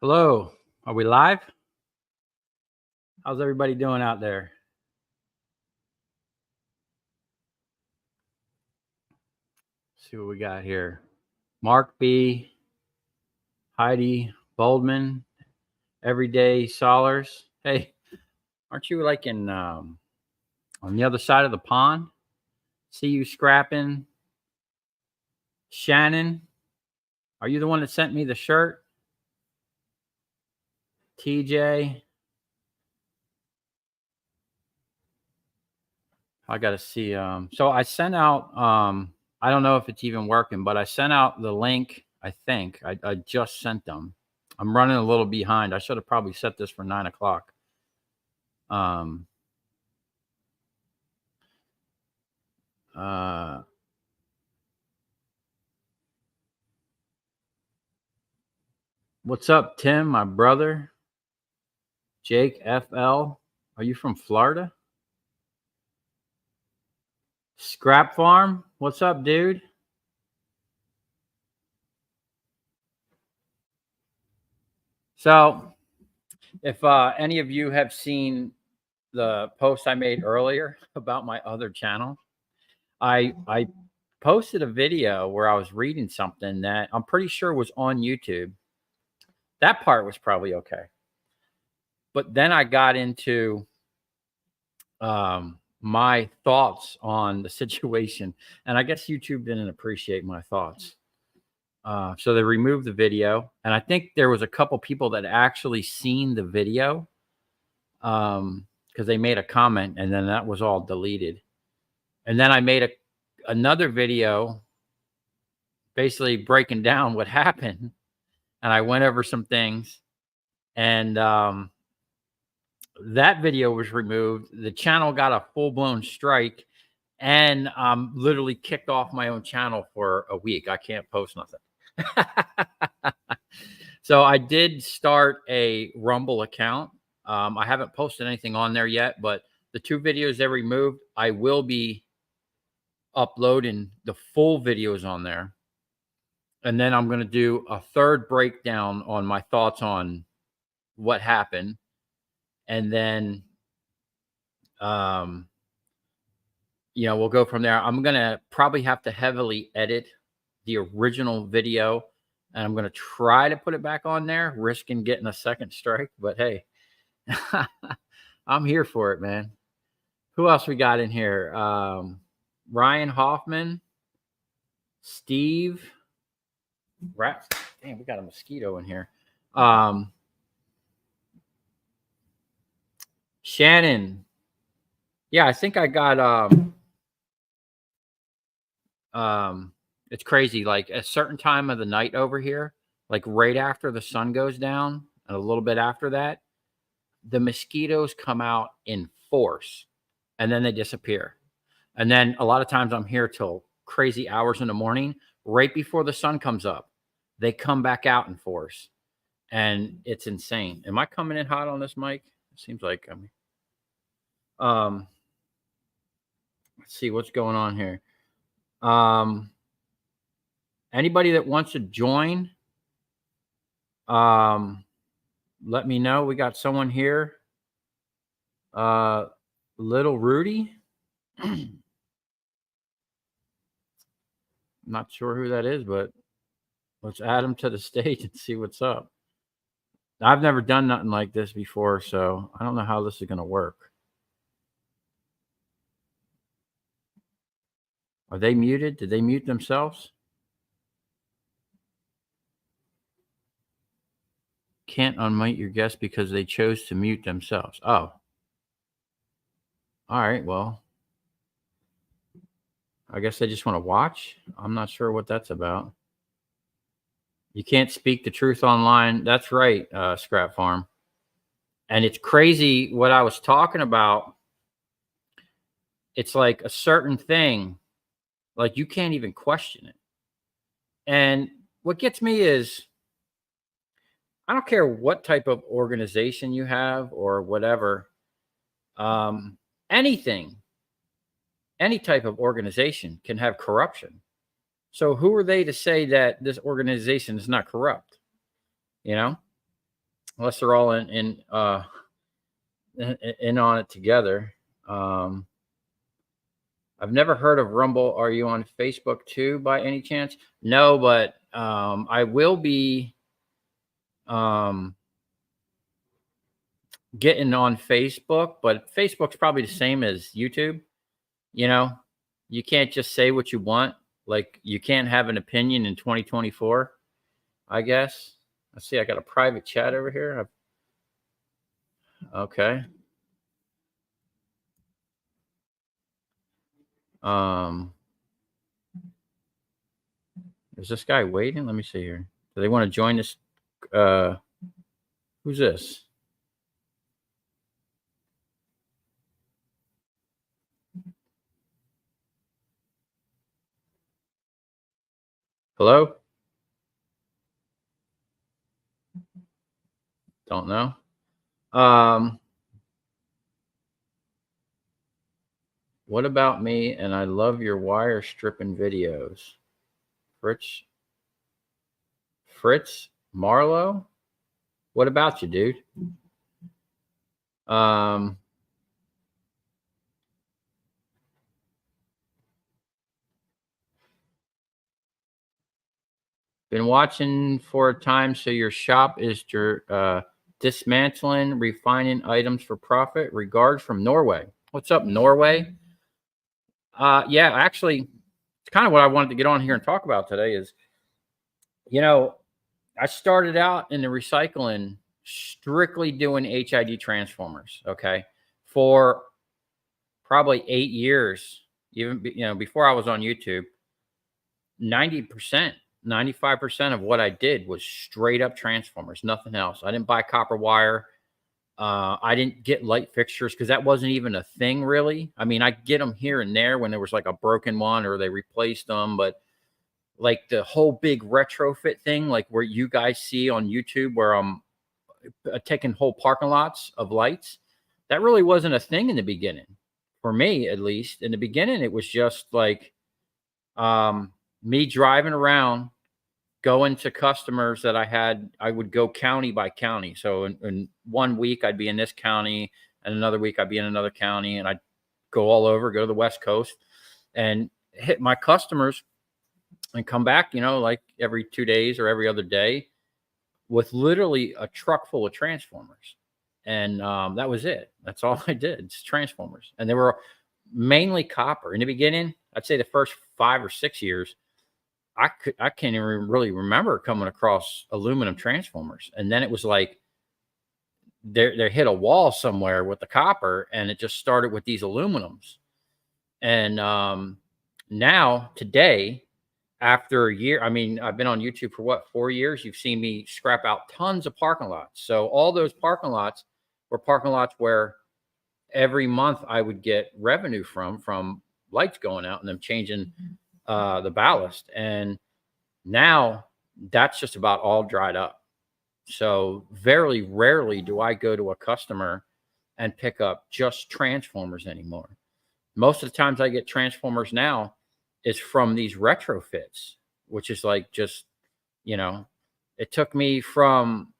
Hello, are we live? How's everybody doing out there? Let's see what we got here. Mark B, Heidi Boldman, Everyday Solars. Hey, aren't you like in on the other side of the pond? See you scrapping. Shannon, are you the one that sent me the shirt? TJ, I gotta see. So I sent out. I don't know if it's even working, but I sent out the link. I think I just sent them. I'm running a little behind. I should have probably set this for 9 o'clock. What's up, Tim, my brother? Jake FL, are you from Florida? Scrap Farm, what's up, dude? So, if any of you have seen the post I made earlier about my other channel, I posted a video where I was reading something that I'm pretty sure was on YouTube. That part was probably okay. But then I got into my thoughts on the situation, and I guess YouTube didn't appreciate my thoughts. So they removed the video, and I think there was a couple people that actually seen the video because they made a comment, and then that was all deleted. And then I made another video basically breaking down what happened, and I went over some things, and that video was removed. The channel got a full-blown strike, and literally kicked off my own channel for a week. I can't post nothing. So I did start a Rumble account. I haven't posted anything on there yet, but the 2 videos they removed, I will be uploading the full videos on there. And then I'm going to do a third breakdown on my thoughts on what happened. And then, we'll go from there. I'm going to probably have to heavily edit the original video, and I'm going to try to put it back on there, risking getting a second strike. But hey, I'm here for it, man. Who else we got in here? Ryan Hoffman, Steve. Rats. Damn, we got a mosquito in here. Shannon. Yeah, I think I got it's crazy. Like a certain time of the night over here, like right after the sun goes down and a little bit after that, the mosquitoes come out in force and then they disappear. And then a lot of times I'm here till crazy hours in the morning, right before the sun comes up. They come back out in force, and it's insane. Am I coming in hot on this mic? It seems like I'm. Let's see what's going on here. Anybody that wants to join, let me know. We got someone here. Little Rudy. I'm not sure who that is, but let's add him to the stage and see what's up. I've never done nothing like this before, so I don't know how this is going to work. Are they muted? Did they mute themselves? Can't unmute your guest because they chose to mute themselves. Oh. All right, well, I guess they just want to watch. I'm not sure what that's about. You can't speak the truth online. That's right, Scrap Farm. And it's crazy what I was talking about. It's like a certain thing, like you can't even question it. And what gets me is, I don't care what type of organization you have or whatever, anything, any type of organization can have corruption. So who are they to say that this organization is not corrupt? You know? unless they're all in on it together. Um, I've never heard of Rumble. Are you on Facebook too, by any chance? No, but I will be um, getting on Facebook. But Facebook's probably the same as YouTube. You know, you can't just say what you want. Like you can't have an opinion in 2024. I guess. Let's see. I got a private chat over here. Okay. Um, is this guy waiting? Let me see here. Do they want to join this? Uh, who's this? Hello? Don't know. What about me? And I love your wire stripping videos. Fritz Marlowe? What about you, dude? Um, been watching for a time. So your shop is dismantling, refining items for profit. Regards from Norway. What's up, Norway? Yeah, actually, it's kind of what I wanted to get on here and talk about today is, you know, I started out in the recycling strictly doing HID transformers, okay, for probably 8 years, even before I was on YouTube. 90%, 95% of what I did was straight up transformers, nothing else. I didn't buy copper wire. I didn't get light fixtures because that wasn't even a thing really. I mean, I get them here and there when there was like a broken one or they replaced them, but like the whole big retrofit thing, like where you guys see on YouTube, where I'm taking whole parking lots of lights, that really wasn't a thing in the beginning, for me at least. In the beginning, it was just like me driving around, going to customers that I would go county by county. So in 1 week, I'd be in this county, and another week, I'd be in another county, and I'd go all over, go to the West Coast, and hit my customers and come back, like every 2 days or every other day with literally a truck full of transformers. And that was it. That's all I did. It's transformers. And they were mainly copper. In the beginning, I'd say the first 5 or 6 years, I can't even really remember coming across aluminum transformers. And then it was like they hit a wall somewhere with the copper, and it just started with these aluminums. And now today, after a year, I mean, I've been on YouTube for what, 4 years? You've seen me scrap out tons of parking lots. So all those parking lots were parking lots where every month I would get revenue from lights going out and them changing the ballast. And now that's just about all dried up. So very rarely do I go to a customer and pick up just transformers anymore. Most of the times I get transformers now is from these retrofits, which is like just, it took me from,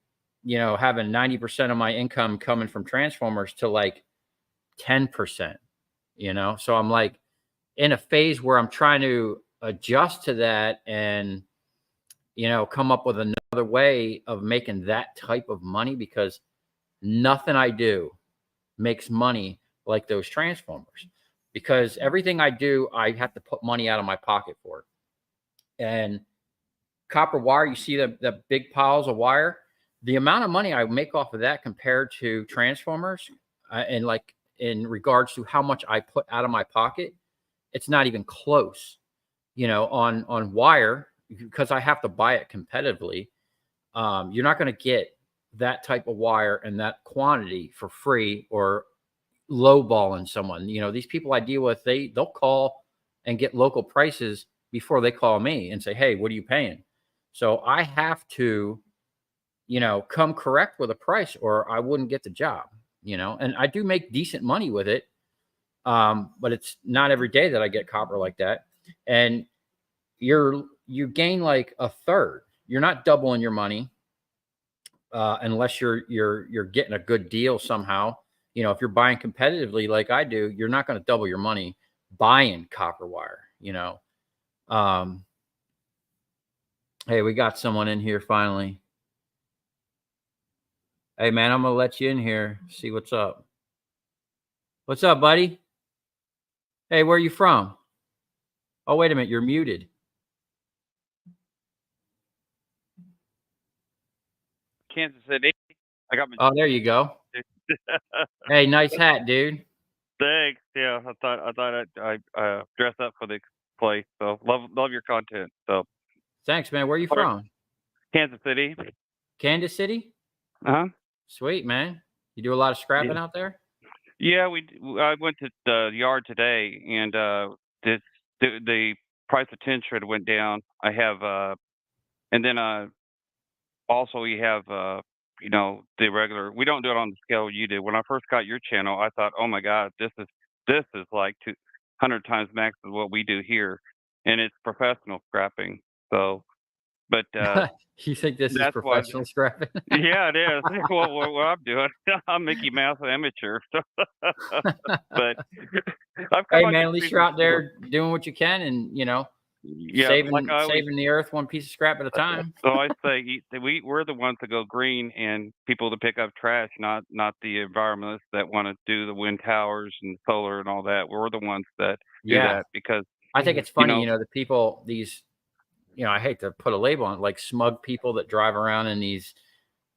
having 90% of my income coming from transformers to like 10%, So I'm like in a phase where I'm trying to adjust to that and, come up with another way of making that type of money, because nothing I do makes money like those transformers, because everything I do, I have to put money out of my pocket for it. And copper wire, you see the big piles of wire, the amount of money I make off of that compared to transformers, and like in regards to how much I put out of my pocket, it's not even close. On wire, because I have to buy it competitively. You're not going to get that type of wire and that quantity for free or lowballing someone. These people I deal with, they'll call and get local prices before they call me and say, "Hey, what are you paying?" So I have to, come correct with a price, or I wouldn't get the job. And I do make decent money with it, but it's not every day that I get copper like that. And you gain like a third. You're not doubling your money, unless you're getting a good deal somehow. You know, if you're buying competitively like I do, you're not going to double your money buying copper wire. You know, um, hey, we got someone in here finally. Hey, man, I'm gonna let you in here. See what's up. What's up, buddy? Hey, where are you from? Oh, wait a minute, you're muted. Kansas City. I got my Oh, there you go. Hey, nice hat, dude. thanks. Yeah, I thought I dress up for the place. So love your content. So Thanks, man. Where are you Or- from? Kansas City. Kansas City? Uh-huh. Sweet, man. You do a lot of scrapping Yeah. out there? Yeah, I went to the yard today, and this the price of tin shred went down. I have and then also we have the regular. We don't do it on the scale you do. When I first got your channel, I thought, oh my god, this is like 200 times max of what we do here, and it's professional scrapping. So, but You think this is that's why. professional scrapping? Yeah, it is. What I'm doing, I'm Mickey Mouse amateur. So, but I've come Hey, on man, your at least stream you're out before. there doing what you can and, Yeah, like saving I always. saving the earth one piece of scrap at a time. So I say we're the ones that go green and people to pick up trash, not the environmentalists that want to do the wind towers and solar and all that. We're the ones that do Yeah. that because I think it's you funny, know. the people, these, I hate to put a label on it, like smug people that drive around in these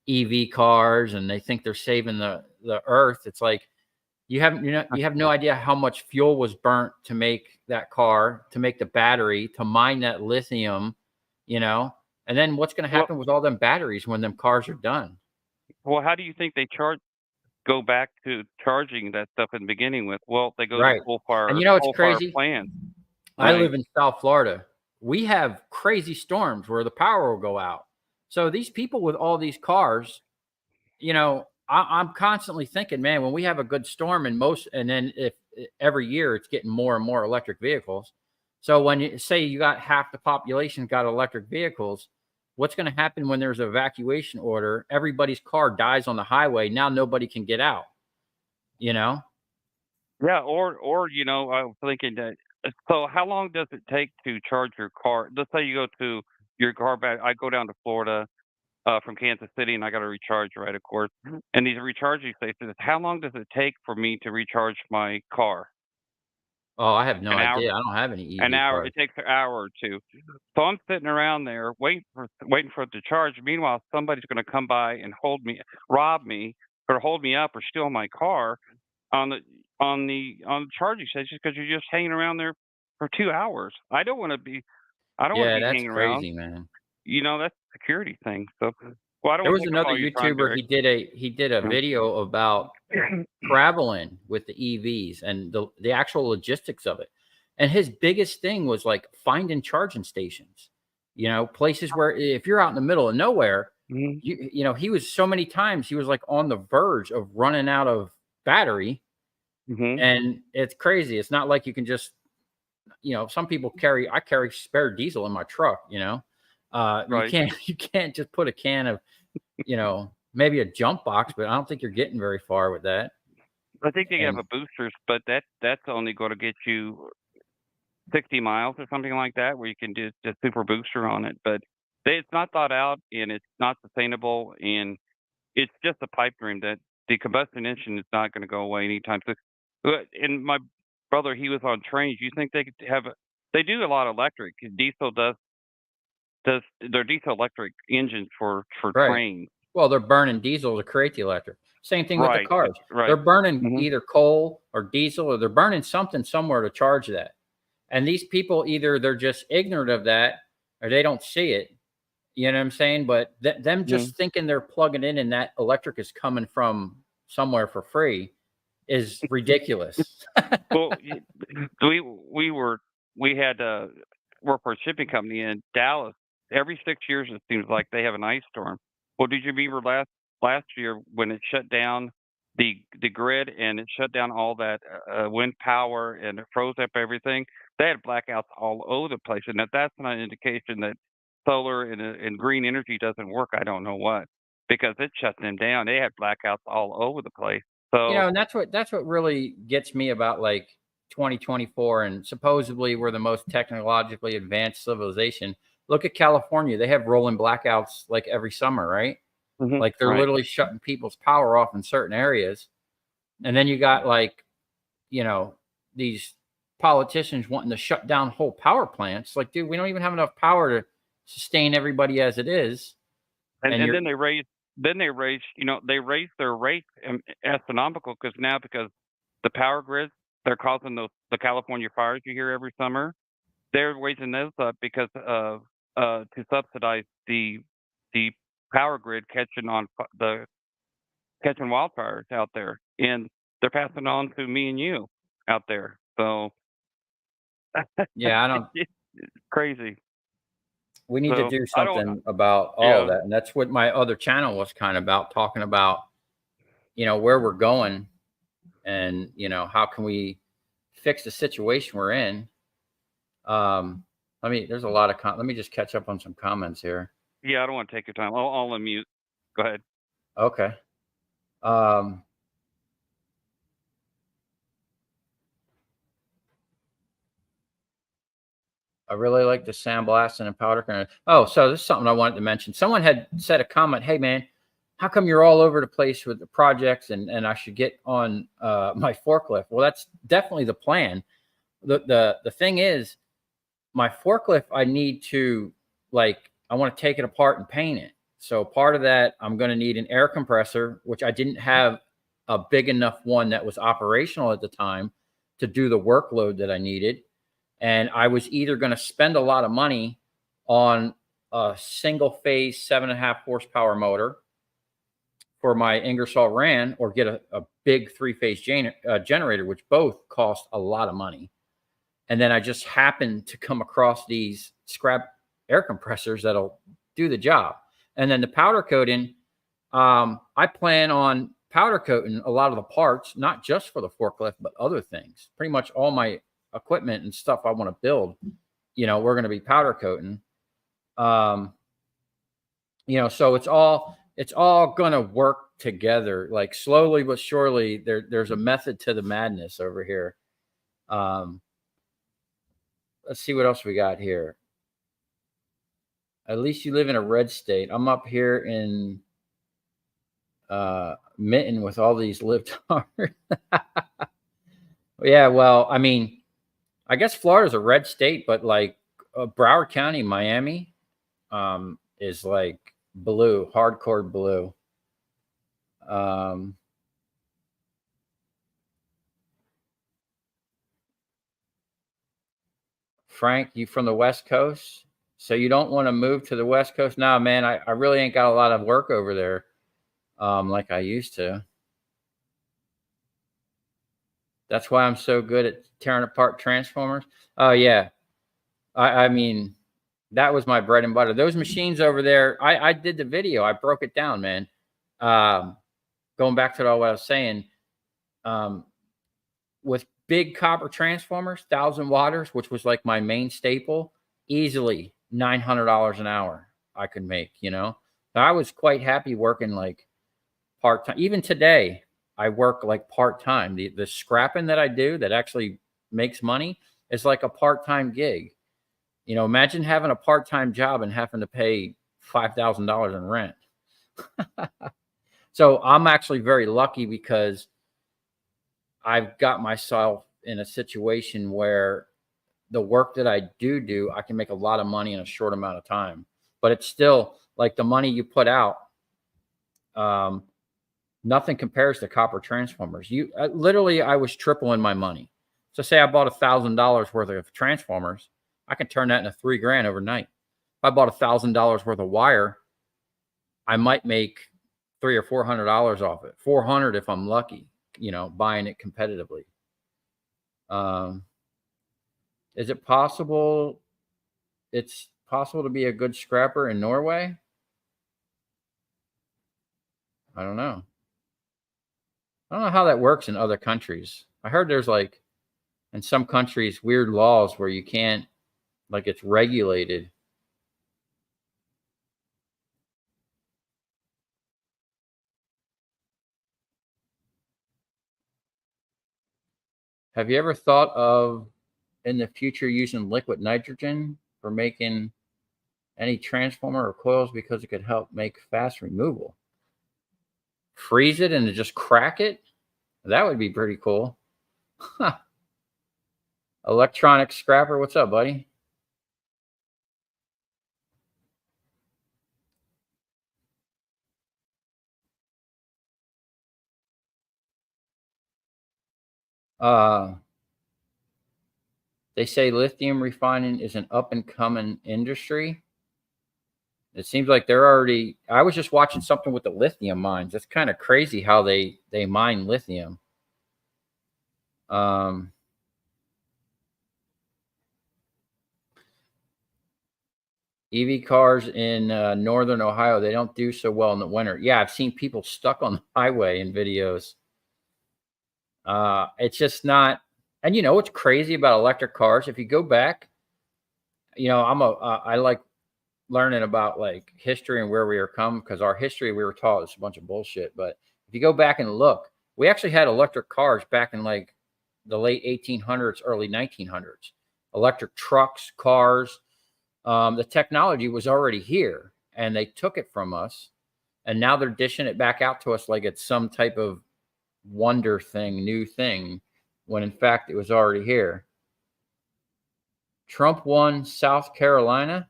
EV cars and they think they're saving the earth. It's like you have no idea how much fuel was burnt to make that car, to make the battery, to mine that lithium, you know. And then what's going to Well, happen with all them batteries when them cars are done? well, how do you think they go back to charging that stuff in the beginning with? Well, they go to Right. And it's coal fire crazy. plants, I right? live in South Florida. We have crazy storms where the power will go out. So these people with all these cars, I'm constantly thinking, man, when we have a good storm and then if every year it's getting more and more electric vehicles. So when you say you got half the population got electric vehicles, what's going to happen when there's an evacuation order? Everybody's car dies on the highway. Now nobody can get out, you know? Yeah, or I was thinking that. So, how long does it take to charge your car? Let's say you go to your car back. I go down to Florida from Kansas City, and I got to recharge, right? Of course. And these recharging stations. How long does it take for me to recharge my car? Oh, I have no An hour. idea. I don't have any An EV hour. cars. It takes an hour or two. So I'm sitting around there waiting for it to charge. Meanwhile, somebody's going to come by and rob me, or hold me up, or steal my car on the charging station because you're just hanging around there for 2 hours. I don't want to Yeah, be that's hanging around. crazy, man. That's a security thing. So, well, I don't There want to was take up another all your time, YouTuber. Derek. He did a video about traveling with the EVs and the actual logistics of it. And his biggest thing was like finding charging stations, places where if you're out in the middle of nowhere, Mhm, he was so many times he was like on the verge of running out of battery. mhm, And it's crazy. It's not like you can just, some people I carry spare diesel in my truck, you right. can't, you can't just put a can of, maybe a jump box, but I don't think you're getting very far with that. I think they have And a boosters, but that's only going to get you 60 miles or something like that, where you can do a super booster on it. But it's not thought out, and it's not sustainable, and it's just a pipe dream that the combustion engine is not going to go away anytime soon. And my brother, he was on trains. You think they could have? They do a lot of electric. Diesel does their diesel electric engines for right. trains. Well, they're burning diesel to create the electric. Same thing with the Right. cars. They're Right. burning Hmm. either coal or diesel, or they're burning something somewhere to charge that. And these people, either they're just ignorant of that or they don't see it. You know what I'm saying? But them Hmm. just thinking they're plugging in and that electric is coming from somewhere for free is ridiculous. Well, we had work for a shipping company in Dallas. Every 6 years, it seems like they have an ice storm. Well, did you remember last year when it shut down the grid and it shut down all that wind power and it froze up everything? They had blackouts all over the place, and if that's not an indication that solar and green energy doesn't work, I don't know what. because it shut them down. They had blackouts all over the place. You So know, and that's what really gets me about like 2024 and supposedly we're the most technologically advanced civilization. Look at California. They have rolling blackouts like every summer, right? mhm, Like they're right. literally shutting people's power off in certain areas. And then you got like, you know, these politicians wanting to shut down whole power plants. Like, dude, we don't even have enough power to sustain everybody as it is. And And you're, then they raised, they raised their rates astronomical because now, because the power grids, they're causing the California fires you hear every summer. They're raising those up because of to subsidize the power grid catching on the catching wildfires out there, and they're passing on to me and you out there. So yeah, I don't, it's crazy. we need to So do I don't. something about all of Yeah. that. And that's what my other channel was kind of about, talking about, where we're going and, how can we fix the situation we're in. There's a lot of, let me just catch up on some comments here. Yeah, I don't want to take your time. I'll unmute. Go ahead. Okay. Um, I really like the sandblasting and powder coating. Oh, so this is something I wanted to mention. Someone had said a comment, "Hey man, how come you're all over the place with the projects and I should get on my forklift?" Well, that's definitely the plan. The thing is, my forklift, I need to, like, I want to take it apart and paint it. So part of that, I'm going to need an air compressor, which I didn't have a big enough one that was operational at the time to do the workload that I needed. And I was either going to spend a lot of money on a single phase 7.5 horsepower motor for my Ingersoll Rand, or get a big three-phase generator, which both cost a lot of money. And then I just happened to come across these scrap air compressors that'll do the job. And then the powder coating, I plan on powder coating a lot of the parts, not just for the forklift, but other things. Pretty much all my equipment and stuff I want to build, we're going to be powder coating. Um, so it's all going to work together, like slowly but surely. There's a method to the madness over here. Um, let's see what else we got here. At least you live in a red state. I'm up here in Mitten with all these libtards. Yeah, well, I guess Florida's a red state, but like Broward County, Miami, is like blue, hardcore blue. Um, Frank, you from the West Coast? So you don't want to move to the West Coast? No, man, I really ain't got a lot of work over there, like I used to. That's why I'm so good at tearing apart transformers. Oh yeah, I mean, that was my bread and butter. Those machines over there, I did the video. I broke it down, man. Um, Going back to what I was saying, um, with big copper transformers, 1,000 watters, which was like my main staple, easily $900 an hour I could make. I was quite happy working like part time. Even today, I work like part time. The scrapping that I do that actually makes money is like a part time gig. Imagine having a part time job and having to pay $5,000 in rent. So I'm actually very lucky because I've got myself in a situation where the work that I do, I can make a lot of money in a short amount of time. But it's still like the money you put out. Um, Nothing compares to copper transformers. Literally, I was tripling my money. So say I bought $1,000 worth of transformers, I can turn that into $3,000 overnight. If I bought $1,000 worth of wire, I might make $300 or $400 off it. 400 if I'm lucky. Buying it competitively. Um, is it possible? It's possible to be a good scrapper in Norway. I don't know. I don't know how that works in other countries. I heard there's like in some countries weird laws where you can't, like, it's regulated. Have you ever thought of in the future using liquid nitrogen for making any transformer or coils because it could help make fast removal? Freeze it and then just crack it? That would be pretty cool. Huh. Electronic scrapper, what's up, buddy? Uh, they say lithium refining is an up and coming industry. It seems like they're already. I was just watching something with the lithium mines. It's kind of crazy how they mine lithium. Um, EV cars in northern Ohio, they don't do so well in the winter. Yeah, I've seen people stuck on the highway in videos. It's just not. And you know what's crazy about electric cars? If you go back, I like learning about like history and where we are come because our history we were taught is a bunch of bullshit. But if you go back and look, we actually had electric cars back in like the late 1800s, early 1900s. Electric trucks, cars. The technology was already here, and they took it from us, and now they're dishing it back out to us like it's some type of wonder thing, new thing, when in fact it was already here. Trump won South Carolina.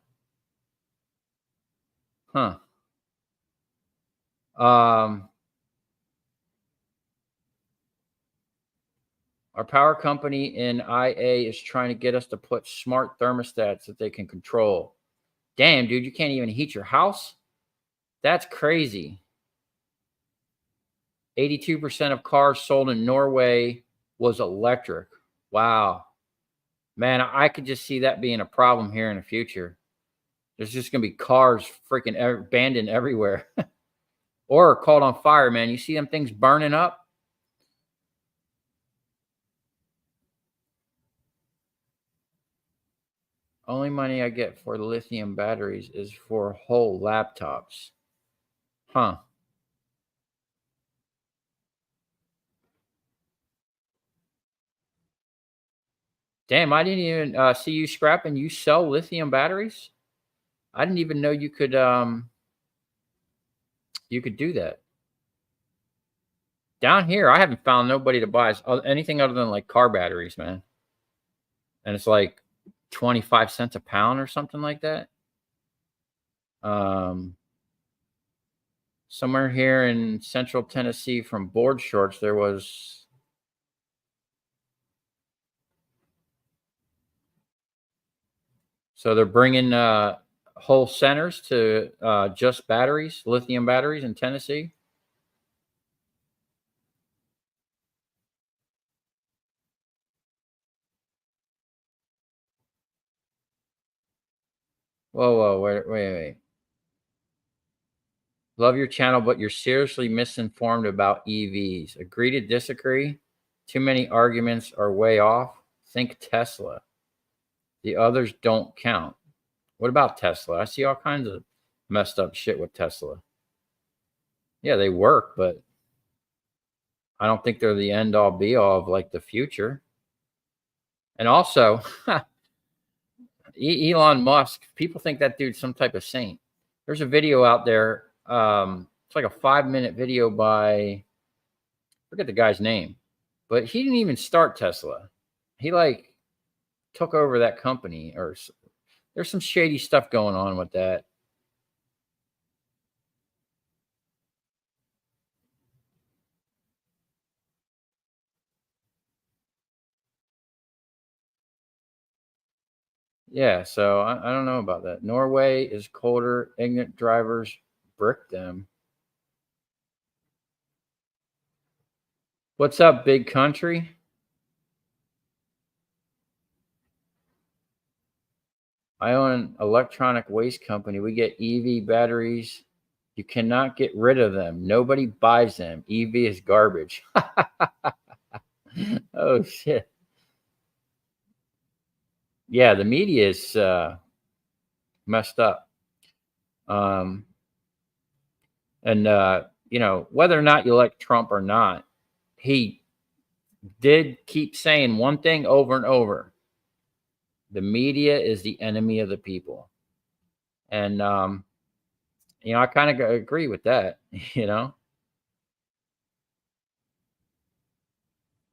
Huh. Um, our power company in IA is trying to get us to put smart thermostats that they can control. Damn, dude, you can't even heat your house? That's crazy. 82% of cars sold in Norway was electric. Wow. Man, I could just see that being a problem here in the future. There's just going to be cars freaking abandoned everywhere or caught on fire, man. You see them things burning up? Only money I get for lithium batteries is for whole laptops. Huh. Damn, I didn't even see you scrapping. You sell lithium batteries? I didn't even know you could do that. Down here, I haven't found nobody to buy anything other than like car batteries, man. And it's like 25 cents a pound or something like that. Um, somewhere here in central Tennessee from Board Shorts, there was. So they're bringing whole centers to just batteries, lithium batteries in Tennessee. Whoa, whoa, wait. Love your channel, but you're seriously misinformed about EVs. Agree to disagree. Too many arguments are way off. Think Tesla. The others don't count. What about Tesla? I see all kinds of messed up shit with Tesla. Yeah, they work, but I don't think they're the end all be all of like the future. And also, Elon Musk, people think that dude's some type of saint. There's a video out there. It's like a 5-minute video by, I forget the guy's name, but he didn't even start Tesla. He like took over that company, or there's some shady stuff going on with that. Yeah, so I don't know about that. Norway is colder. Ignorant drivers brick them. What's up, big country? I own an electronic waste company. We get EV batteries. You cannot get rid of them. Nobody buys them. EV is garbage. Oh shit. Yeah, the media is messed up. Um, and whether or not you like Trump or not, he did keep saying one thing over and over: the media is the enemy of the people. And I kind of agree with that. You know,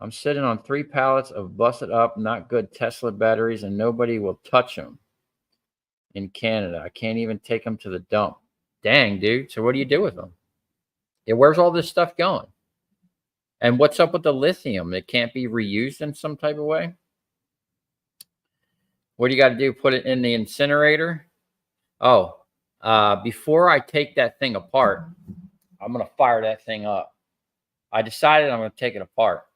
I'm sitting on 3 pallets of busted up, not good Tesla batteries, and nobody will touch them in Canada. I can't even take them to the dump. Dang, dude. So what do you do with them? Yeah, where's all this stuff going? And what's up with the lithium? It can't be reused in some type of way? What do you got to do? Put it in the incinerator? Oh, before I take that thing apart, I'm going to fire that thing up. I decided I'm going to take it apart.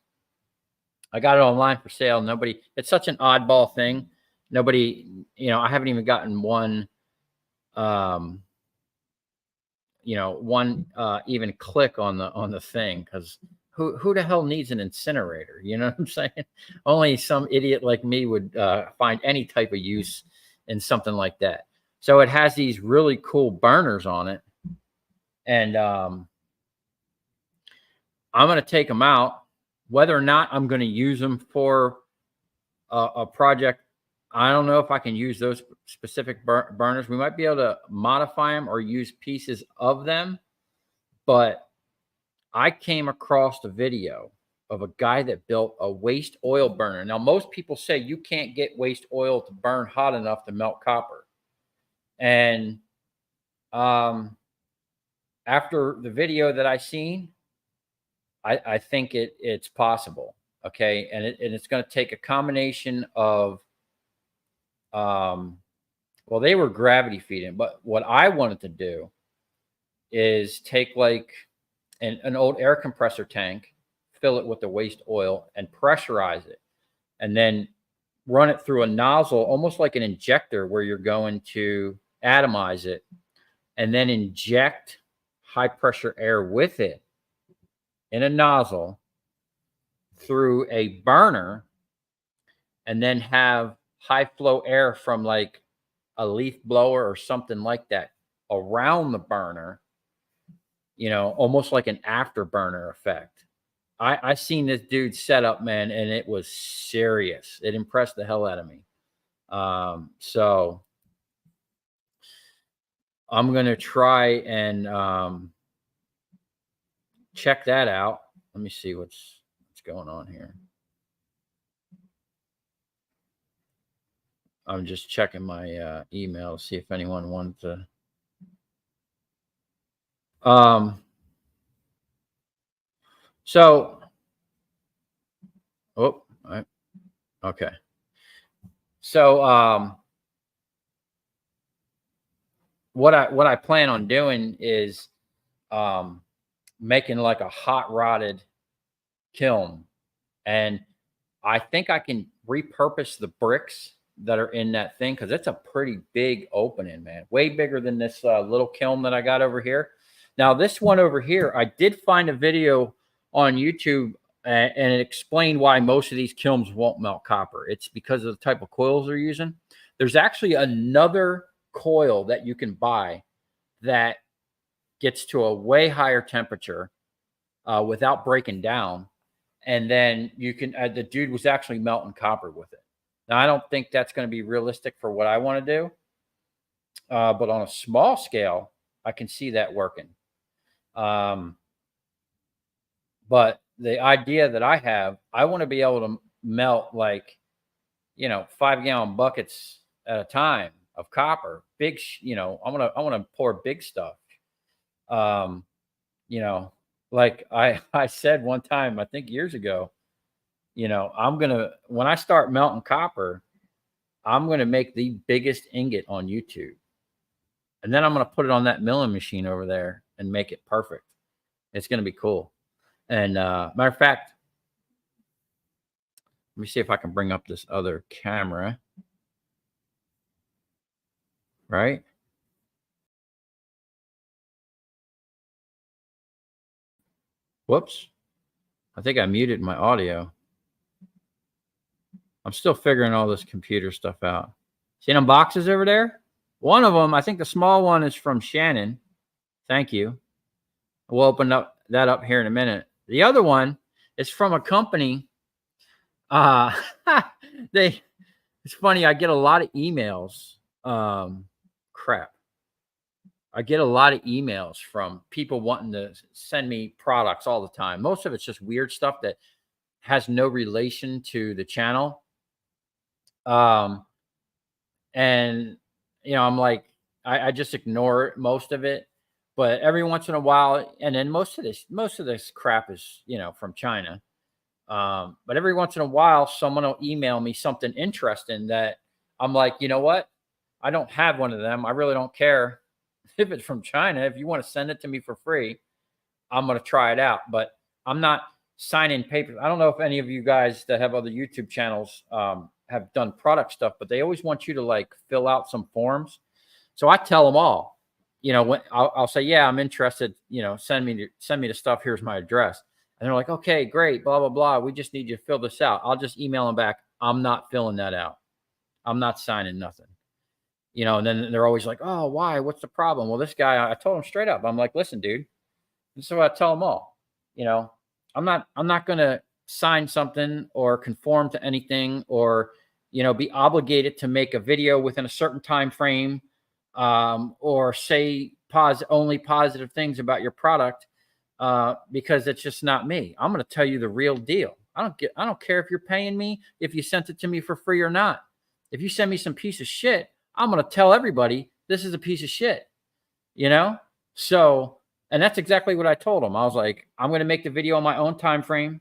I got it online for sale. It's such an oddball thing. Nobody, I haven't even gotten one, even click on the thing, because who the hell needs an incinerator? You know what I'm saying? Only some idiot like me would find any type of use in something like that. So it has these really cool burners on it, and I'm going to take them out. Whether or not I'm going to use them for a project, I don't know if I can use those specific burners. We might be able to modify them or use pieces of them. But I came across a video of a guy that built a waste oil burner. Now, most people say you can't get waste oil to burn hot enough to melt copper. And after the video that I seen, I think it's possible. Okay. And it's going to take a combination of, well, they were gravity feeding, but what I wanted to do is take like an old air compressor tank, fill it with the waste oil and pressurize it, and then run it through a nozzle, almost like an injector, where you're going to atomize it and then inject high pressure air with it in a nozzle through a burner, and then have high flow air from like a leaf blower or something like that around the burner, almost like an afterburner effect. I seen this dude set up, man, and it was serious. It impressed the hell out of me. So I'm going to try and check that out. Let me see what's going on here. I'm just checking my email to see if anyone wanted to. So, okay. So, what I plan on doing is making like a hot rodded kiln, and I think I can repurpose the bricks that are in that thing, because it's a pretty big opening, man. Way bigger than this little kiln that I got over here. Now, this one over here, I did find a video on YouTube, and it explained why most of these kilns won't melt copper. It's because of the type of coils they're using. There's actually another coil that you can buy that gets to a way higher temperature without breaking down. And then you can, the dude was actually melting copper with it. Now, I don't think that's going to be realistic for what I want to do. But on a small scale, I can see that working. But the idea that I have, I want to be able to melt like, 5-gallon buckets at a time of copper. Big, I want to pour big stuff. Like I said one time, I think years ago, when I start melting copper, I'm going to make the biggest ingot on YouTube. And then I'm going to put it on that milling machine over there and make it perfect. It's going to be cool. And matter of fact, let me see if I can bring up this other camera. Right? Whoops. I think I muted my audio. I'm still figuring all this computer stuff out. See them boxes over there? One of them, I think the small one, is from Shannon. Thank you. We'll open that up here in a minute. The other one is from a company Uh, they it's funny, I get a lot of emails. Crap. I get a lot of emails from people wanting to send me products all the time. Most of it's just weird stuff that has no relation to the channel. Um, and I'm like, I just ignore most of it. But every once in a while, and then most of this crap is, from China. But every once in a while, someone will email me something interesting that I'm like, you know what? I don't have one of them. I really don't care if it's from China. If you want to send it to me for free, I'm going to try it out. But I'm not signing papers. I don't know if any of you guys that have other YouTube channels have done product stuff, but they always want you to like fill out some forms. So I tell them all, when I'll say, yeah, I'm interested, send me the stuff. Here's my address. And they're like, okay, great, blah, blah, blah. We just need you to fill this out. I'll just email them back. I'm not filling that out. I'm not signing nothing. And then they're always like, oh, why? What's the problem? Well, this guy, I told him straight up. I'm like, listen, dude, this is what I tell them all. You know, I'm not going to sign something or conform to anything or, be obligated to make a video within a certain time frame or say only positive things about your product because it's just not me. I'm going to tell you the real deal. I don't care if you're paying me, if you sent it to me for free or not. If you send me some piece of shit, I'm going to tell everybody this is a piece of shit, you know? So, and that's exactly what I told them. I was like, I'm going to make the video on my own time frame.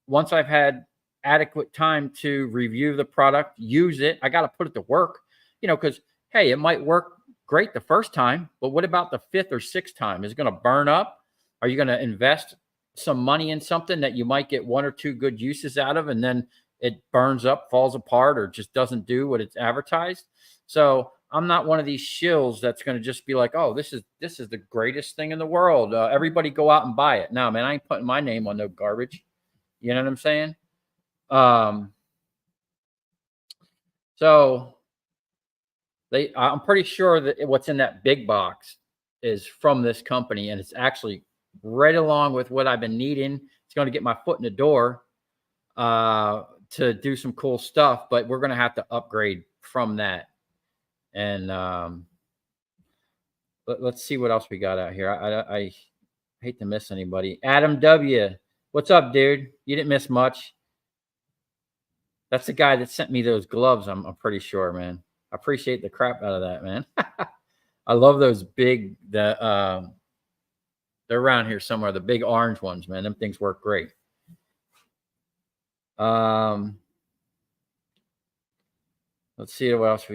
Once I've had adequate time to review the product, use it, I got to put it to work, because, hey, it might work great the first time, but what about the fifth or sixth time? Is it going to burn up? Are you going to invest some money in something that you might get one or two good uses out of, and then it burns up, falls apart, or just doesn't do what it's advertised? So I'm not one of these shills that's going to just be like, oh, this is the greatest thing in the world. Everybody go out and buy it. No, man, I ain't putting my name on no garbage. You know what I'm saying? So I'm pretty sure that what's in that big box is from this company, and it's actually right along with what I've been needing. It's going to get my foot in the door to do some cool stuff, but we're going to have to upgrade from that. And let's see what else we got out here. I hate to miss anybody. Adam W. What's up, dude? You didn't miss much. That's the guy that sent me those gloves, I'm pretty sure, man. I appreciate the crap out of that, man. I love those big, they're around here somewhere, the big orange ones, man. Them things work great. Let's see what else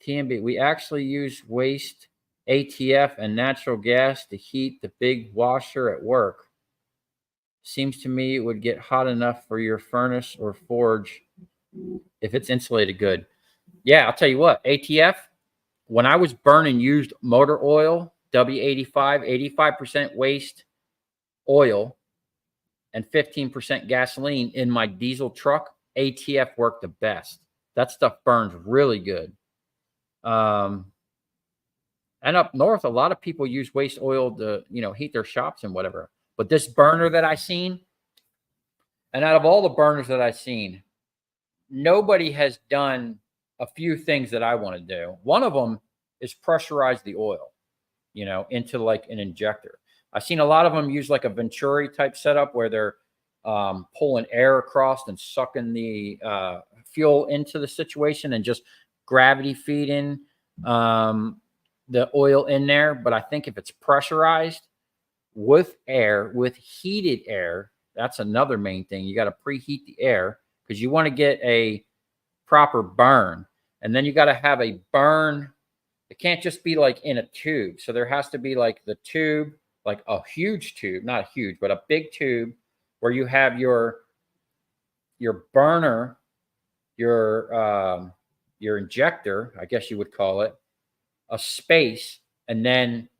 TMB. We actually use waste ATF and natural gas to heat the big washer at work. Seems to me it would get hot enough for your furnace or forge if it's insulated good. Yeah, I'll tell you what, ATF, when I was burning used motor oil, W85, 85% waste oil and 15% gasoline in my diesel truck, ATF worked the best. That stuff burns really good. And up north, a lot of people use waste oil to, heat their shops and whatever. But this burner that I seen, and out of all the burners that I've seen, nobody has done a few things that I want to do. One of them is pressurize the oil, into like an injector. I've seen a lot of them use like a Venturi type setup where they're pulling air across and sucking the fuel into the situation and just gravity feeding the oil in there. But I think if it's pressurized with air, with heated air, that's another main thing. You got to preheat the air because you want to get a proper burn. And then you got to have a burn. It can't just be like in a tube. So there has to be like the tube, like a huge tube, not huge, but a big tube where you have your burner, your injector, I guess you would call it, a space, and then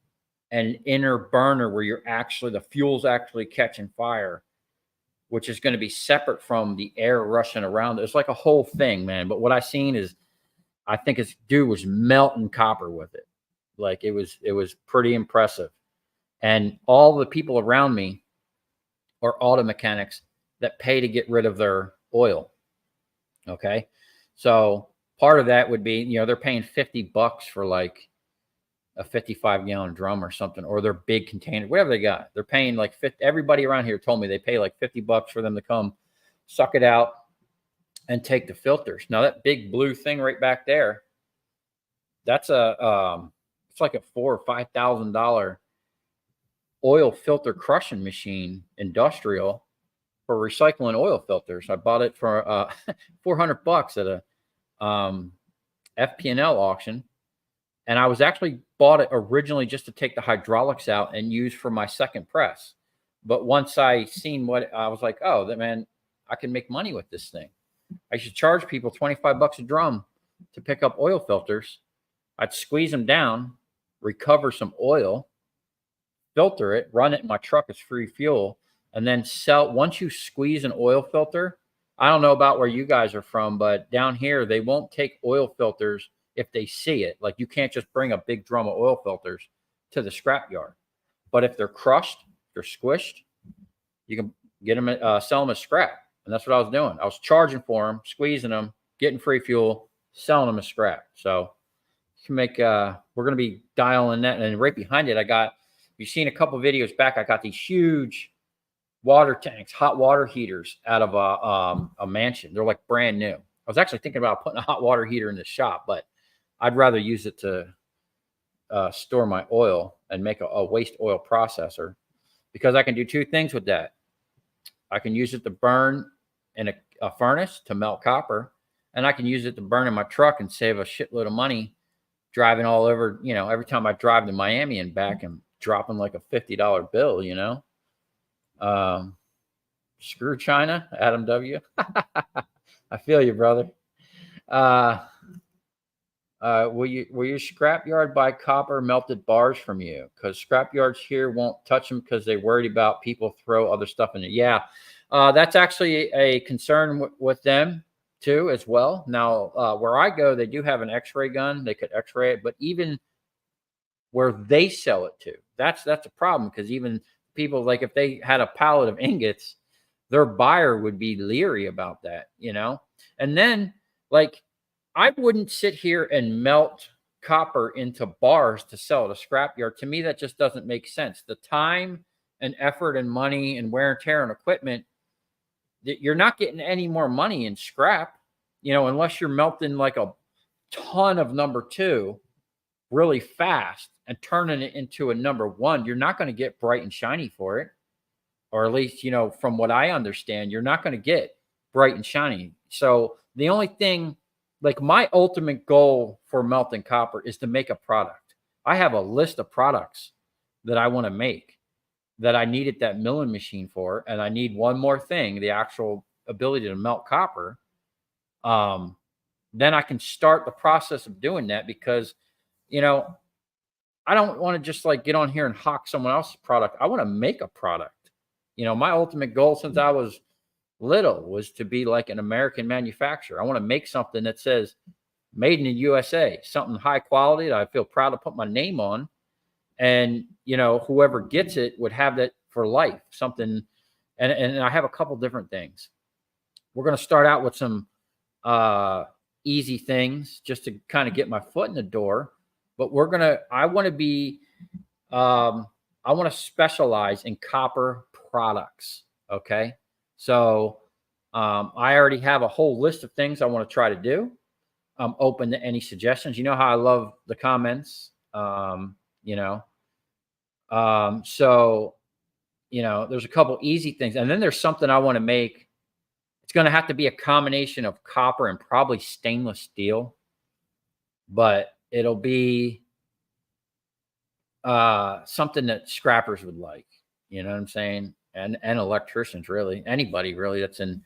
an inner burner where the fuel's actually catching fire, which is going to be separate from the air rushing around. It's like a whole thing, man. But what I seen is, I think this dude was melting copper with it. Like it was pretty impressive. And all the people around me are auto mechanics. that pay to get rid of their oil. Okay. So part of that would be, they're paying $50 for like a 55-gallon drum or something, or their big container, whatever they got. They're paying like 50. Everybody around here told me they pay like $50 for them to come suck it out and take the filters. Now that big blue thing right back there, that's it's like a $4,000 or $5,000 oil filter crushing machine, industrial, for recycling oil filters. I bought it for $400 at a FP&L auction, and I was actually bought it originally just to take the hydraulics out and use for my second press. But once I seen what, I was like, oh, man, I can make money with this thing. I should charge people $25 a drum to pick up oil filters. I'd squeeze them down, recover some oil, filter it, run it in my truck as free fuel, and then sell. Once you squeeze an oil filter, I don't know about where you guys are from, but down here, they won't take oil filters if they see it. Like, you can't just bring a big drum of oil filters to the scrap yard. But if they're crushed, they're squished, you can get them, sell them as scrap. And that's what I was doing. I was charging for them, squeezing them, getting free fuel, selling them as scrap. So you can make, we're going to be dialing that. And right behind it, you've seen a couple videos back, I got these huge water tanks, hot water heaters out of a mansion. They're like brand new. I was actually thinking about putting a hot water heater in the shop, but I'd rather use it to store my oil and make a waste oil processor, because I can do two things with that. I can use it to burn in a furnace to melt copper, and I can use it to burn in my truck and save a shitload of money driving all over. Every time I drive to Miami and back, I'm dropping like a $50 bill, Screw China, Adam W. I feel you, brother. Will your scrapyard buy copper melted bars from you? Because scrapyards here won't touch them because they're worried about people throw other stuff in it. Yeah, that's actually a concern with them too as well. Now, where I go, they do have an X-ray gun. They could X-ray it, but even where they sell it to, that's a problem, because even people, like, if they had a pallet of ingots, their buyer would be leery about that, And then, like, I wouldn't sit here and melt copper into bars to sell at a scrapyard. To me, that just doesn't make sense. The time and effort and money and wear and tear on equipment, you're not getting any more money in scrap, unless you're melting like a ton of number 2 really fast and turning it into a number 1. You're not going to get bright and shiny for it. Or at least, from what I understand, you're not going to get bright and shiny. So the only thing, like, my ultimate goal for melting copper is to make a product. I have a list of products that I want to make that I needed that milling machine for. And I need one more thing, the actual ability to melt copper. Then I can start the process of doing that, because, I don't want to just like get on here and hawk someone else's product. I want to make a product. My ultimate goal since I was little was to be like an American manufacturer. I want to make something that says made in the USA, something high quality that I feel proud to put my name on. And, whoever gets it would have that for life, something. And I have a couple different things. We're going to start out with some easy things just to kind of get my foot in the door. But I want to specialize in copper products. Okay. So I already have a whole list of things I want to try to do. I'm open to any suggestions. You know how I love the comments. So, there's a couple easy things. And then there's something I want to make. It's going to have to be a combination of copper and probably stainless steel. But it'll be something that scrappers would like. You know what I'm saying? And electricians, really. Anybody, really, that's in...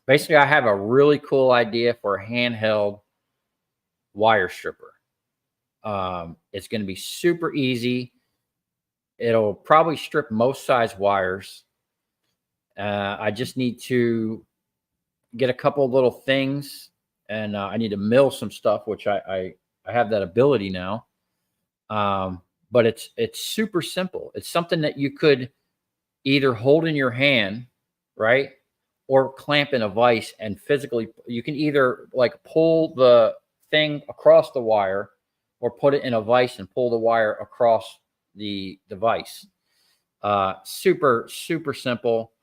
basically, I have a really cool idea for a handheld wire stripper. It's going to be super easy. It'll probably strip most size wires. I just need to get a couple of little things, and I need to mill some stuff, which I have that ability now. But it's super simple. It's something that you could either hold in your hand, right? Or clamp in a vise and physically, you can either like pull the thing across the wire or put it in a vise and pull the wire across the device. Super, super simple.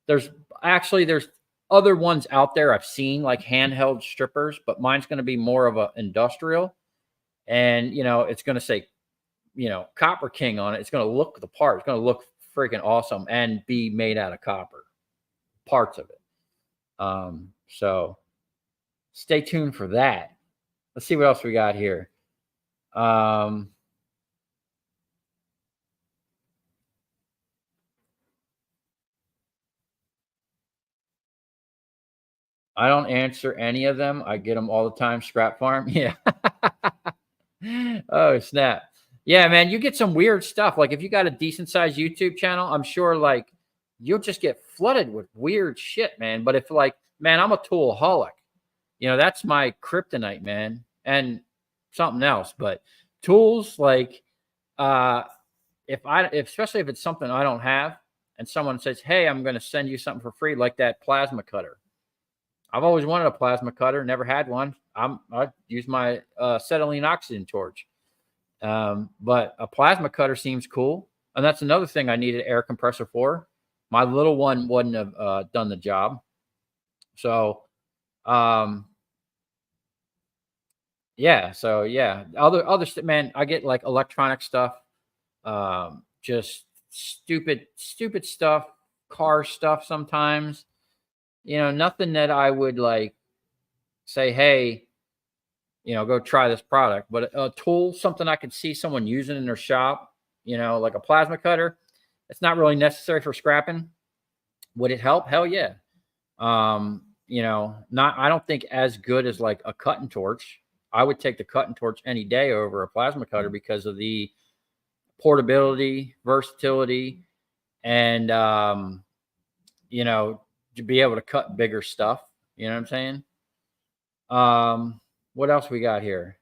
There's there's other ones out there I've seen like handheld strippers, but mine's going to be more of a industrial, and it's going to say Copper King on it. It's going to look the part. It's going to look freaking awesome and be made out of copper, parts of it. So stay tuned for that. Let's see what else we got here. I don't answer any of them. I get them all the time. Scrap Farm. Yeah. Oh, snap. Yeah, man, you get some weird stuff. Like if you got a decent sized YouTube channel, I'm sure like you'll just get flooded with weird shit, man. But if like, man, I'm a toolaholic. That's my kryptonite, man. And something else, but tools like especially if it's something I don't have and someone says, "Hey, I'm going to send you something for free," like that plasma cutter. I've always wanted a plasma cutter, never had one. I use my acetylene oxygen torch. But a plasma cutter seems cool. And that's another thing I needed air compressor for. My little one wouldn't have done the job. So, yeah. So yeah, other man, I get like electronic stuff, just stupid stuff, car stuff sometimes. Nothing that I would like say, hey, go try this product. But a tool, something I could see someone using in their shop, like a plasma cutter, it's not really necessary for scrapping. Would it help? Hell yeah. I don't think as good as like a cutting torch. I would take the cutting torch any day over a plasma cutter because of the portability, versatility, and to be able to cut bigger stuff. You know what I'm saying? What else we got here?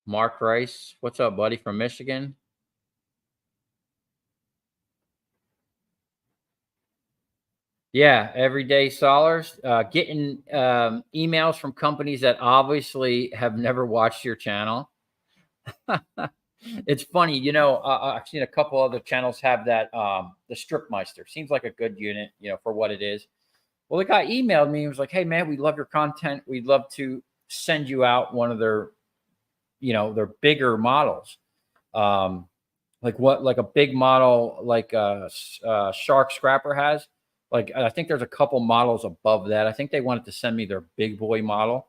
Mark Rice, what's up, buddy, from Michigan? Yeah, everyday solars. Getting emails from companies that obviously have never watched your channel. It's funny, I've seen a couple other channels have that. The Stripmeister seems like a good unit, for what it is. Well, the guy emailed me and was like, "Hey, man, we love your content. We'd love to send you out one of their bigger models." Like a big model like Shark Scrapper has. Like I think there's a couple models above that. I think they wanted to send me their big boy model.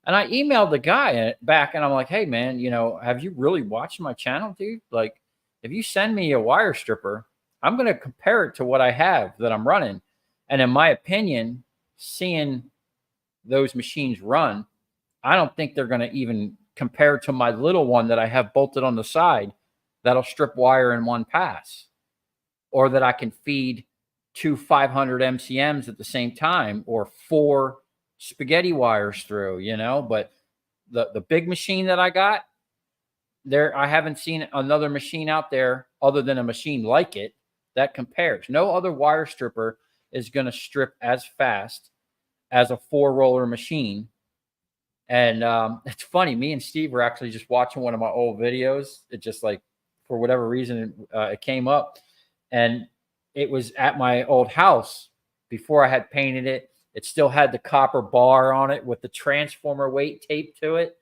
And I emailed the guy back and I'm like, "Hey man, have you really watched my channel, dude? Like if you send me a wire stripper, I'm going to compare it to what I have that I'm running. And in my opinion, seeing those machines run, I don't think they're going to even compare to my little one that I have bolted on the side that'll strip wire in one pass, or that I can feed two 500 MCMs at the same time, or four spaghetti wires through, But the big machine that I got there, I haven't seen another machine out there other than a machine like it that compares. No other wire stripper is going to strip as fast as a 4-roller machine. And it's funny, me and Steve were actually just watching one of my old videos. It just like, for whatever reason, it came up, and it was at my old house before I had painted it. It still had the copper bar on it with the transformer weight taped to it.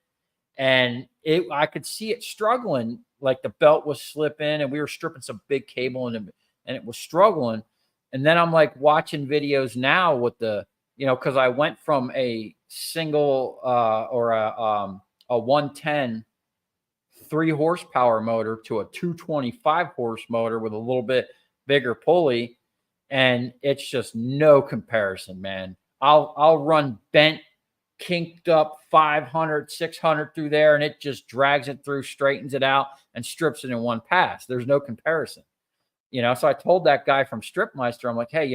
And I could see it struggling, like the belt was slipping, and we were stripping some big cable and it was struggling. And then I'm like watching videos now with because I went from a single or a 110 3 horsepower motor to a 225 horse motor with a little bit bigger pulley, and it's just no comparison, man. I'll run bent, kinked up 500, 600 through there, and it just drags it through, straightens it out, and strips it in one pass. There's no comparison. So I told that guy from Stripmeister, I'm like, "Hey,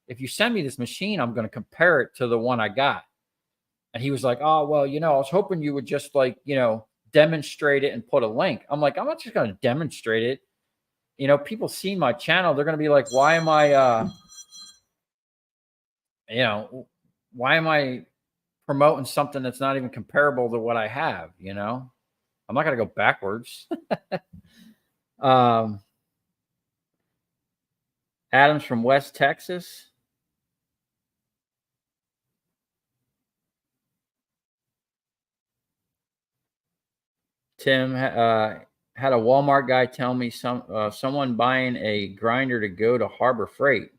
if you send me this machine, I'm going to compare it to the one I got." And he was like, "Oh, well, I was hoping you would just like, demonstrate it and put a link." I'm like, "I'm not just going to demonstrate it. People see my channel. They're going to be like, why am I, you know, why am I promoting something that's not even comparable to what I have? I'm not going to go backwards." um, Adams from West Texas. Tim had a Walmart guy tell me someone buying a grinder to go to Harbor Freight.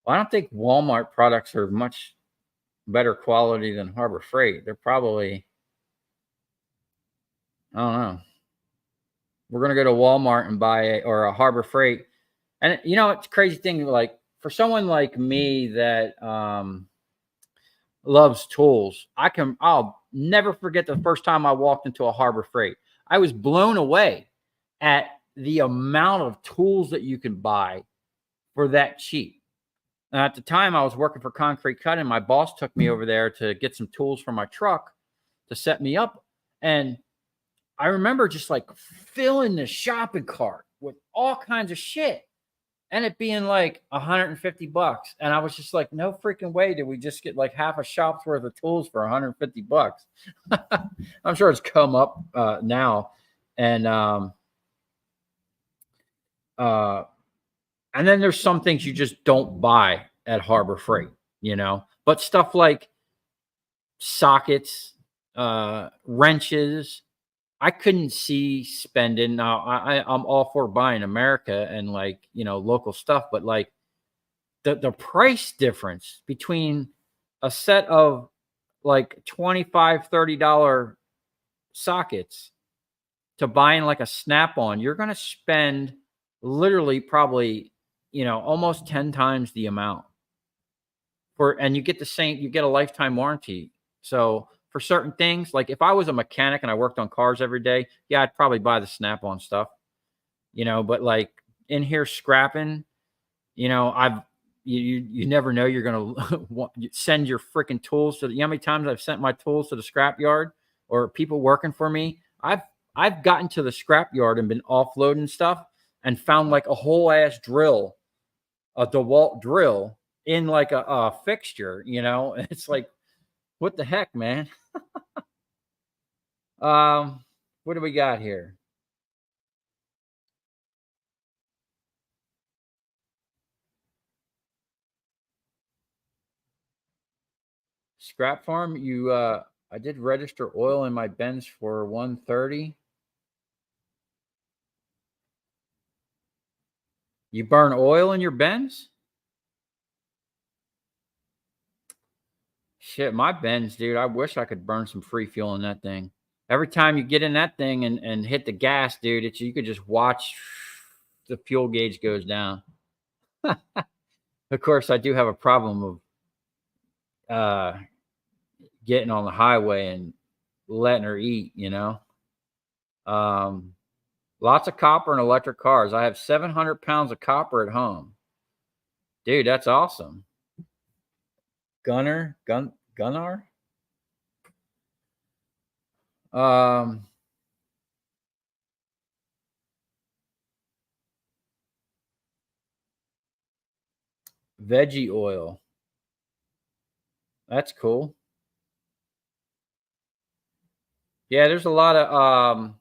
Well, I don't think Walmart products are much better quality than Harbor Freight. They're probably, I don't know. We're gonna go to Walmart and buy or a Harbor Freight, and it's a crazy thing. Like for someone like me that loves tools, I'll never forget the first time I walked into a Harbor Freight. I was blown away at the amount of tools that you can buy for that cheap. And at the time I was working for Concrete Cut, and my boss took me over there to get some tools for my truck to set me up. And I remember just like filling the shopping cart with all kinds of shit and it being like $150. And I was just like, no freaking way did we just get like half a shop's worth of tools for $150. I'm sure it's come up now. And and then there's some things you just don't buy at Harbor Freight, but stuff like sockets, wrenches, I couldn't see spending. Now I'm all for buying America and like, local stuff, but like the price difference between a set of like $25-$30 sockets to buying like a Snap-on, you're going to spend literally probably, almost 10 times the amount and you get you get a lifetime warranty. So for certain things, like if I was a mechanic and I worked on cars every day, yeah, I'd probably buy the Snap-on stuff, but like in here scrapping, you never know, you're going to send your freaking tools to how many times I've sent my tools to the scrap yard or people working for me. I've gotten to the scrap yard and been offloading stuff and found like a whole ass drill, a DeWalt drill in like a fixture, it's like, what the heck, man? What do we got here? Scrap farm, I did register oil in my Benz for 130. You burn oil in your Benz? Shit, my Benz, dude, I wish I could burn some free fuel in that thing. Every time you get in that thing and hit the gas, dude, you could just watch the fuel gauge goes down. Of course, I do have a problem of getting on the highway and letting her eat, Lots of copper and electric cars. I have 700 pounds of copper at home. Dude, that's awesome. Gunnar. Veggie oil. That's cool. Yeah, there's a lot of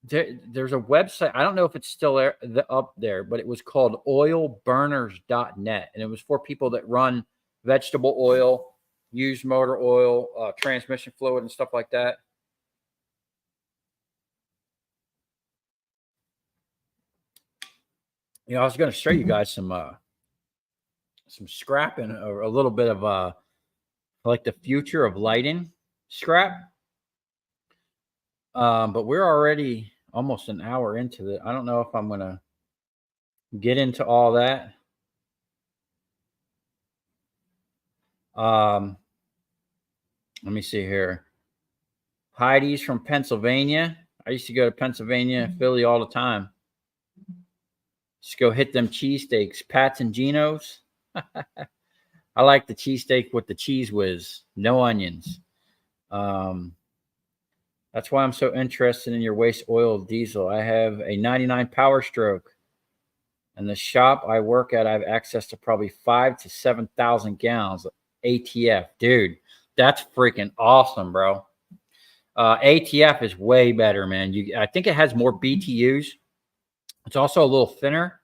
there's a website. I don't know if it's still up there, but it was called oilburners.net, and it was for people that run vegetable oil, used motor oil, transmission fluid, and stuff like that. I was going to show you guys some scrapping or a little bit of like the future of lighting scrap. But we're already almost an hour into it. I don't know if I'm going to get into all that. Let me see here. Heidi's from Pennsylvania. I used to go to Pennsylvania, Philly all the time. Just go hit them cheesesteaks, Pat's and Geno's. I like the cheesesteak with the cheese whiz, no onions. Um, that's why I'm so interested in your waste oil diesel. I have a 99 Power Stroke, and the shop I work at, I have access to probably 5 to 7,000 gallons of ATF. Dude, that's freaking awesome, bro. ATF is way better, man. I think it has more BTUs. It's also a little thinner,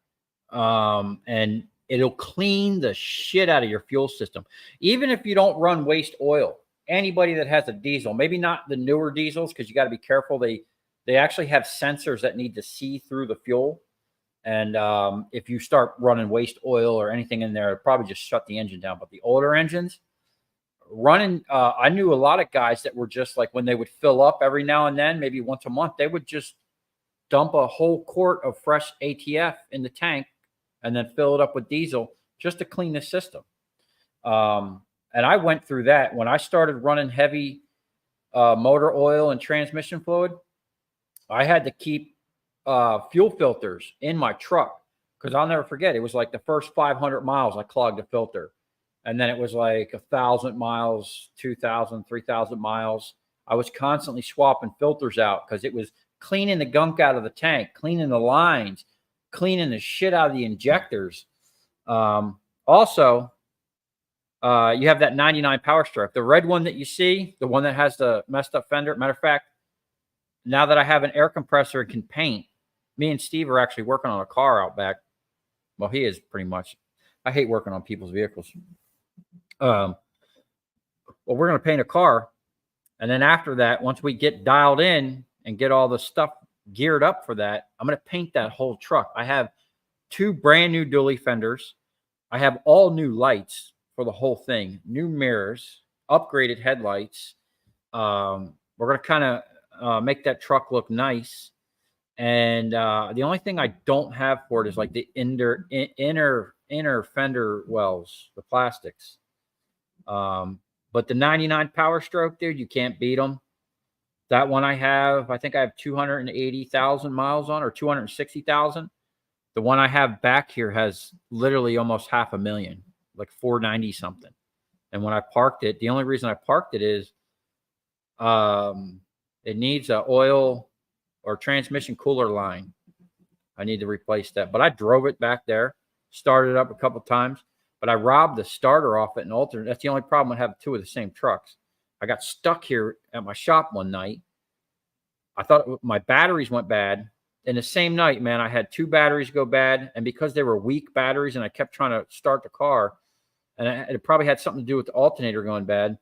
and it'll clean the shit out of your fuel system. Even if you don't run waste oil, anybody that has a diesel, maybe not the newer diesels, because you got to be careful. They actually have sensors that need to see through the fuel. And if you start running waste oil or anything in there, it'll probably just shut the engine down. But the older engines, running, I knew a lot of guys that were just like, when they would fill up every now and then, maybe once a month, they would just dump a whole quart of fresh ATF in the tank and then fill it up with diesel just to clean the system. And I went through that when I started running heavy motor oil and transmission fluid. I had to keep fuel filters in my truck, because I'll never forget. It was like the first 500 miles I clogged a filter. And then it was like 1,000 miles, 2,000, 3,000 miles. I was constantly swapping filters out because it was cleaning the gunk out of the tank, cleaning the lines, cleaning the shit out of the injectors. Also, you have that 99 Power Stroke. The red one that you see, the one that has the messed up fender. Matter of fact, now that I have an air compressor and can paint, me and Steve are actually working on a car out back. Well, he is pretty much. I hate working on people's vehicles. Well, we're going to paint a car. And then after that, once we get dialed in and get all the stuff geared up for that, I'm going to paint that whole truck. I have 2 brand new dually fenders. I have all new lights for the whole thing, new mirrors, upgraded headlights. We're going to kind of make that truck look nice. And the only thing I don't have for it is like the inner fender wells, the plastics. But the 99 Power Stroke, dude, you can't beat them. That one I think I have 280,000 miles on, or 260,000. The one I have back here has literally almost 500,000, like 490 something. And when I parked it, the only reason I parked it is it needs a oil or transmission cooler line. I need to replace that. But I drove it back there, started up a couple times. But I robbed the starter off it and alternator. That's the only problem I have 2 of the same trucks. I got stuck here at my shop one night. I thought my batteries went bad. In the same night, man, I had 2 batteries go bad. And because they were weak batteries and I kept trying to start the car, and it probably had something to do with the alternator going bad,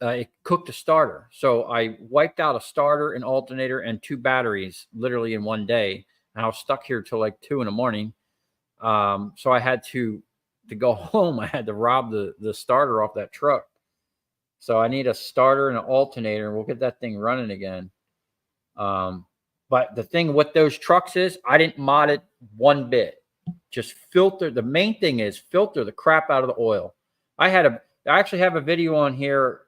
it cooked the starter. So I wiped out a starter, an alternator, and 2 batteries literally in one day. And I was stuck here till like 2 in the morning. So I had to go home. I had to rob the starter off that truck. So I need a starter and an alternator, and we'll get that thing running again. But the thing with those trucks is I didn't mod it one bit. Just filter. The main thing is filter the crap out of the oil. I actually have a video on here.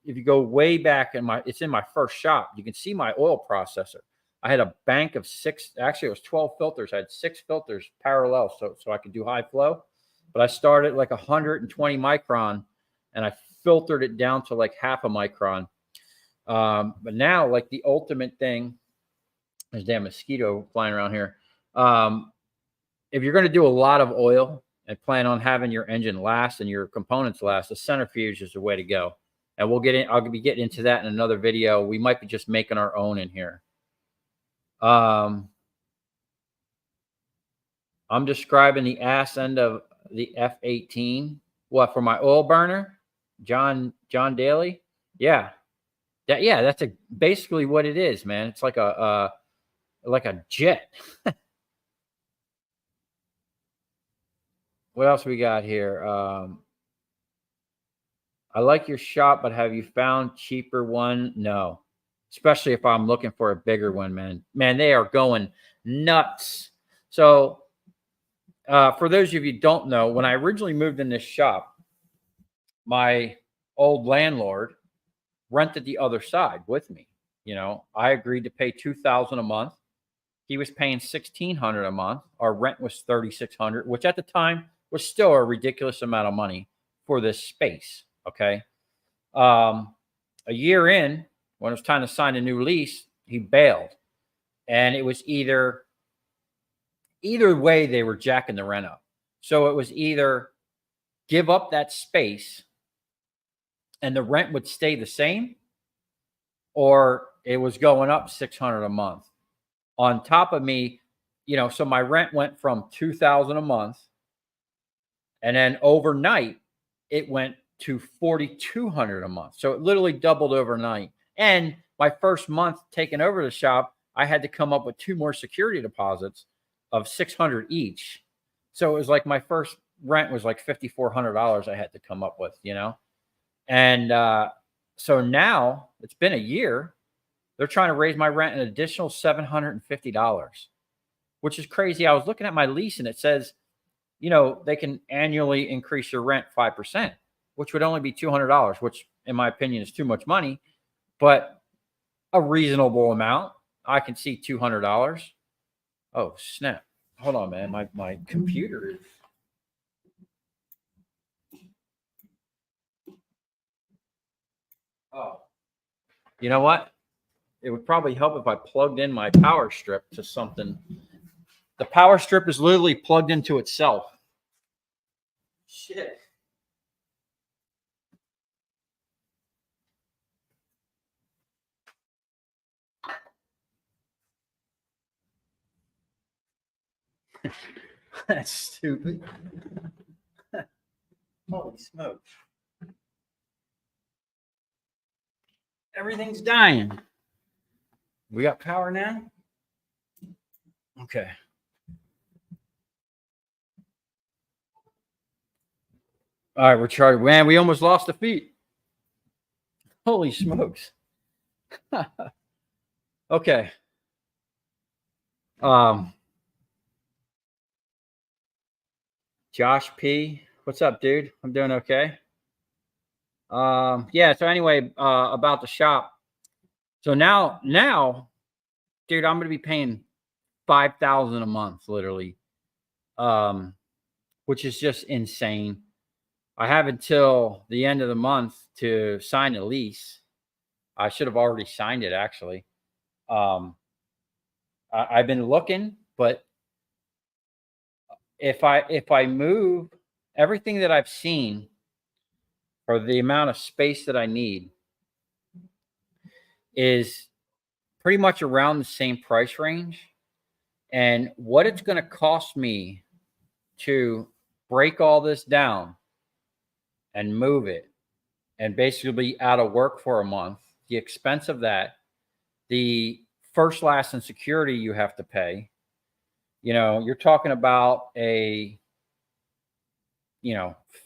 If you go way back it's in my first shop, you can see my oil processor. I had a bank of 6, actually it was 12 filters. I had 6 filters parallel so I could do high flow. But I started like 120 micron and I filtered it down to like half a micron. But now, like the ultimate thing, there's a damn mosquito flying around here. If you're going to do a lot of oil and plan on having your engine last and your components last, the centrifuge is the way to go. And I'll be getting into that in another video. We might be just making our own in here. I'm describing the ass end of the F-18. What, for my oil burner? John Daly? Yeah. That's basically what it is, man. It's like a jet. What else we got here? I like your shop, but have you found cheaper one? No. Especially if I'm looking for a bigger one, man. Man, they are going nuts. So for those of you who don't know, when I originally moved in this shop, my old landlord rented the other side with me. You know, I agreed to pay $2,000 a month. He was paying $1,600 a month. Our rent was $3,600, which at the time was still a ridiculous amount of money for this space. Okay. Um, a year in, when it was time to sign a new lease, he bailed. And it was either way, they were jacking the rent up. So it was either give up that space and the rent would stay the same, or it was going up 600 a month. On top of me, so my rent went from 2,000 a month, and then overnight it went to 4,200 a month. So it literally doubled overnight. And my first month taking over the shop, I had to come up with 2 more security deposits of 600 each. So it was like my first rent was like $5,400 I had to come up with, And so now it's been a year. They're trying to raise my rent an additional $750, which is crazy. I was looking at my lease and it says, they can annually increase your rent 5%, which would only be $200, which in my opinion is too much money, but a reasonable amount. I can see $200. Oh, snap. Hold on, man. My computer is. Oh, you know what? It would probably help if I plugged in my power strip to something. The power strip is literally plugged into itself. Shit. That's stupid. Holy smokes. Everything's dying. We got power now? Okay. All right, we're charged. Man, we almost lost the feet. Holy smokes. Okay. Josh P. What's up, dude? I'm doing okay. Yeah, so anyway, about the shop. So now, dude, I'm gonna be paying $5,000 a month, literally. Which is just insane. I have until the end of the month to sign a lease. I should have already signed it, actually. I've been looking, but if I move everything that I've seen for the amount of space that I need is pretty much around the same price range. And what it's going to cost me to break all this down and move it and basically be out of work for a month, the expense of that, the first, last, and security you have to pay, you're talking about a,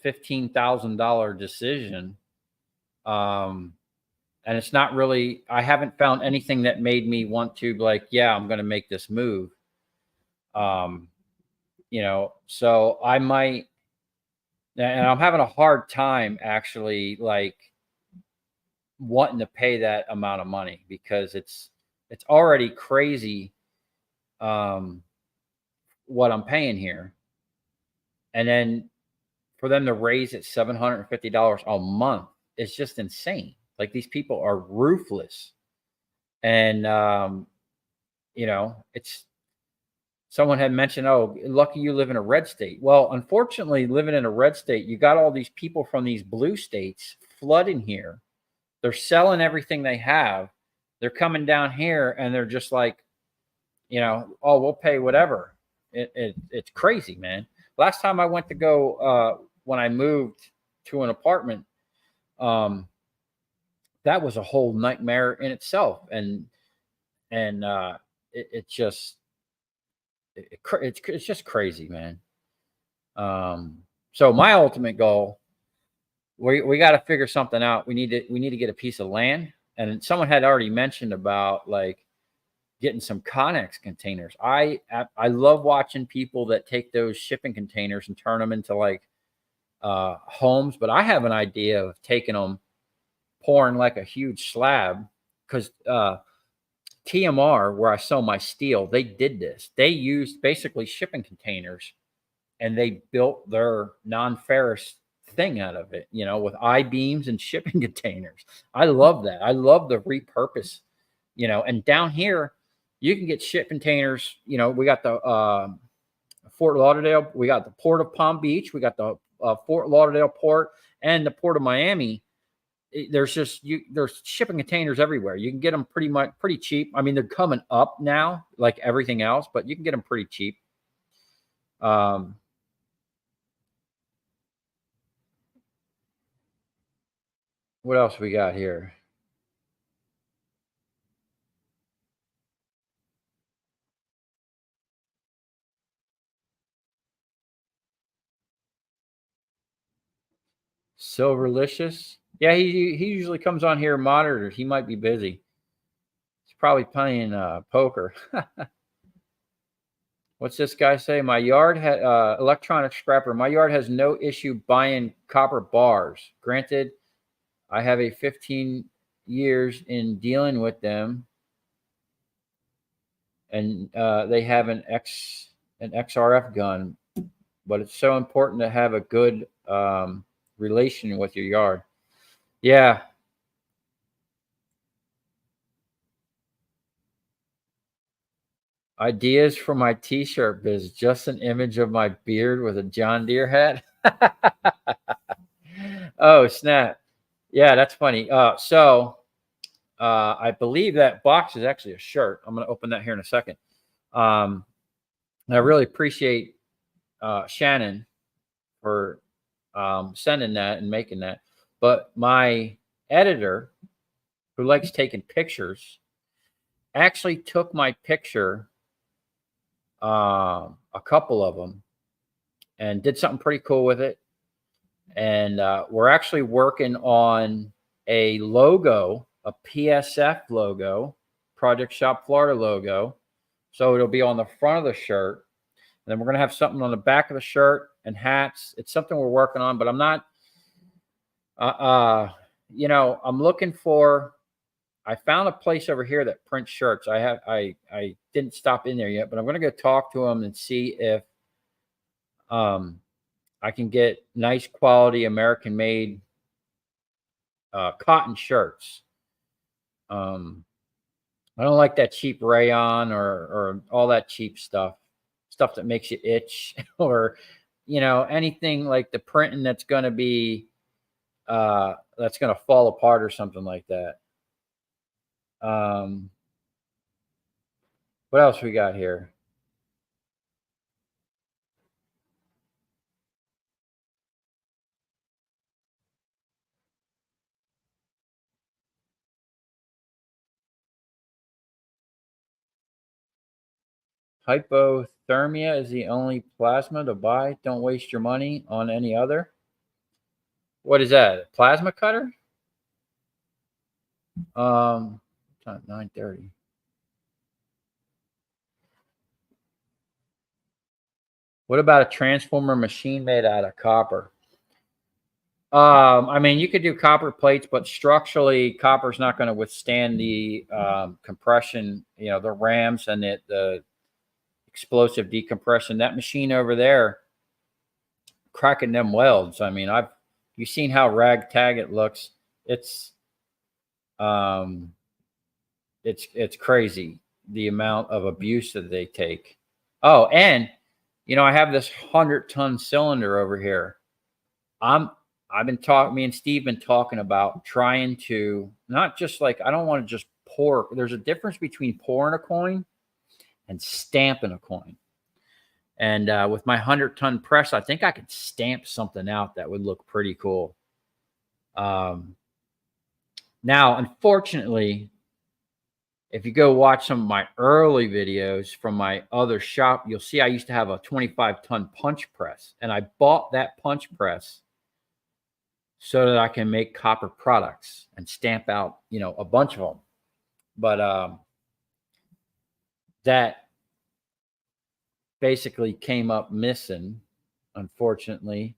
$15,000 decision. And it's not really, I haven't found anything that made me want to be like, yeah, I'm going to make this move. So I might, and I'm having a hard time actually like wanting to pay that amount of money because it's already crazy what I'm paying here. And then for them to raise it $750 a month, it's just insane. Like these people are ruthless. And it's someone had mentioned, oh, lucky you live in a red state. Well, unfortunately, living in a red state, you got all these people from these blue states flooding here. They're selling everything they have. They're coming down here and they're just like, oh, we'll pay whatever. It's crazy, man. Last time I went to go, when I moved to an apartment, that was a whole nightmare in itself. And it's just crazy, man. So my ultimate goal, we got to figure something out. We need to get a piece of land. And someone had already mentioned about like getting some Connex containers. I love watching people that take those shipping containers and turn them into like homes. But I have an idea of taking them, pouring like a huge slab, because TMR, where I sell my steel, they did this. They used basically shipping containers and they built their non-ferrous thing out of it, with I-beams and shipping containers. I love that. I love the repurpose, and down here you can get ship containers. We got the Fort Lauderdale, we got the Port of Palm Beach, we got the Fort Lauderdale port and the Port of Miami. There's shipping containers everywhere. You can get them pretty cheap. I mean, they're coming up now like everything else, but you can get them pretty cheap. What else we got here? Silverlicious. Yeah, he usually comes on here and monitors. He might be busy. He's probably playing poker. What's this guy say? My yard had electronic scrapper. My yard has no issue buying copper bars. Granted, I have a 15 years in dealing with them, and they have an XRF gun, but it's so important to have a good relation with your yard. Yeah. Ideas for my t-shirt biz. Just an image of my beard with a John Deere hat. Oh, snap. Yeah, that's funny. So I believe that box is actually a shirt. I'm going to open that here in a second. I really appreciate Shannon for sending that and making that. But my editor, who likes taking pictures, actually took my picture, a couple of them, and did something pretty cool with it. And we're actually working on a logo, a PSF logo, Project Shop Florida logo. So it'll be on the front of the shirt. And then we're going to have something on the back of the shirt and hats. It's something we're working on, but I'm not, I'm looking for, I found a place over here that prints shirts. I didn't stop in there yet, but I'm going to go talk to them and see if I can get nice quality American made cotton shirts. I don't like that cheap rayon or all that cheap stuff that makes you itch or, anything like the printing that's going to be, that's going to fall apart or something like that. What else we got here? Hypothermia is the only plasma to buy. Don't waste your money on any other. What is that? A plasma cutter? Time 9:30. What about a transformer machine made out of copper? I mean, you could do copper plates, but structurally, copper's not going to withstand the compression. The rams and the explosive decompression. That machine over there, cracking them welds. I mean, you've seen how ragtag it looks. It's crazy the amount of abuse that they take. Oh, and I have this 100-ton cylinder over here. Me and Steve been talking about trying to not just I don't want to just pour. There's a difference between pouring a coin and stamping a coin. And with my 100-ton press, I think I could stamp something out that would look pretty cool. Now, unfortunately, if you go watch some of my early videos from my other shop, you'll see I used to have a 25-ton punch press, and I bought that punch press so that I can make copper products and stamp out, a bunch of them. But that basically came up missing, unfortunately.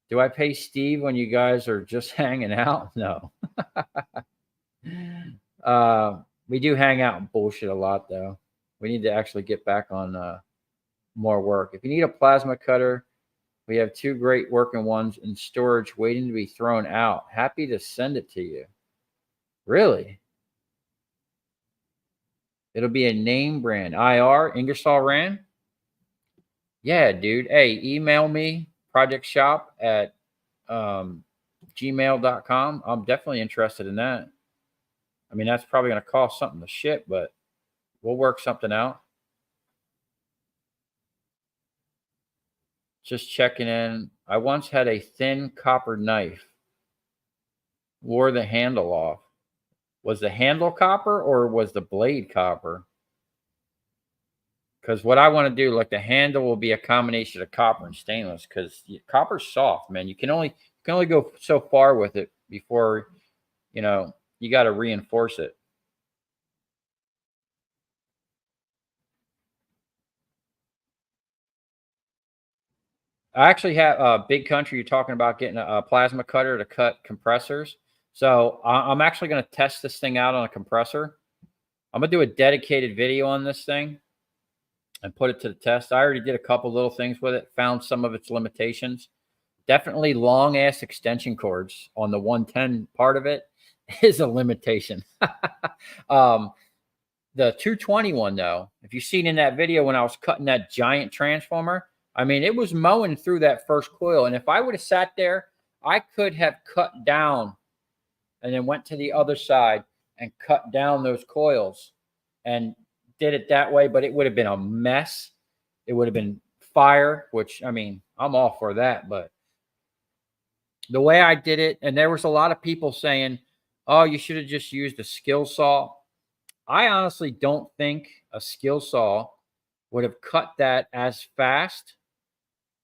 Do I pay Steve when you guys are just hanging out? No. We do hang out and bullshit a lot, though. We need to actually get back on more work. If you need a plasma cutter, we have 2 great working ones in storage waiting to be thrown out. Happy to send it to you. Really? It'll be a name brand. IR, Ingersoll Rand? Yeah, dude. Hey, email me, projectshop@gmail.com. I'm definitely interested in that. I mean, that's probably going to cost something to ship, but we'll work something out. Just checking in. I once had a thin copper knife. Wore the handle off. Was the handle copper or was the blade copper? Because what I want to do, like the handle will be a combination of copper and stainless. Because copper's soft, man. You can only go so far with it before you got to reinforce it. I actually have a big country. You're talking about getting a plasma cutter to cut compressors. So I'm actually going to test this thing out on a compressor. I'm going to do a dedicated video on this thing and put it to the test. I already did a couple little things with it, found some of its limitations. Definitely long ass extension cords on the 110 part of it is a limitation. The 220 one, though, if you've seen in that video when I was cutting that giant transformer, I mean, it was mowing through that first coil. And if I would have sat there, I could have cut down and then went to the other side and cut down those coils and did it that way. But it would have been a mess. It would have been fire, which, I mean, I'm all for that. But the way I did it, and there was a lot of people saying, oh, you should have just used a skill saw. I honestly don't think a skill saw would have cut that as fast.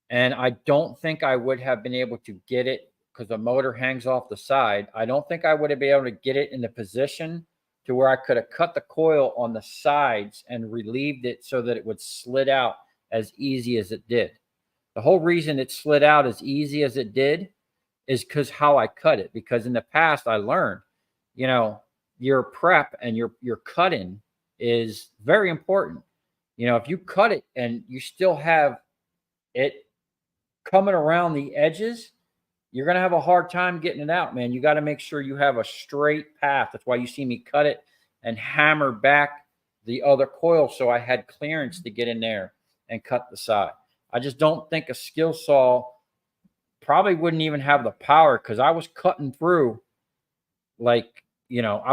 And I don't think I would have been able to get it because the motor hangs off the side. I don't think I would have been able to get it in the position to where I could have cut the coil on the sides and relieved it so that it would slid out as easy as it did. The whole reason it slid out as easy as it did is because how I cut it. Because in the past I learned, your prep and your cutting is very important. If you cut it and you still have it coming around the edges, you're going to have a hard time getting it out, man. You got to make sure you have a straight path. That's why you see me cut it and hammer back the other coil so I had clearance to get in there and cut the side. I just don't think a skill saw probably wouldn't even have the power because I was cutting through I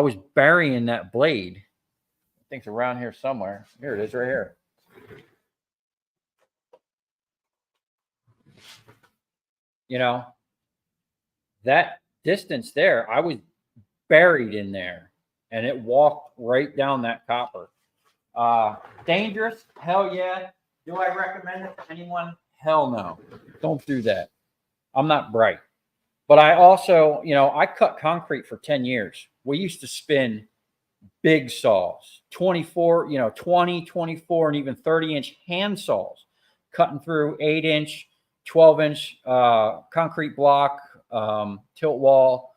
was burying that blade. I think it's around here somewhere. Here it is right here. That distance there, I was buried in there and it walked right down that copper. Dangerous? Hell yeah. Do I recommend it to anyone? Hell no. Don't do that. I'm not bright. But I also, I cut concrete for 10 years. We used to spin big saws, 24, 20, 24, and even 30-inch hand saws, cutting through 8-inch, 12-inch concrete block, tilt wall.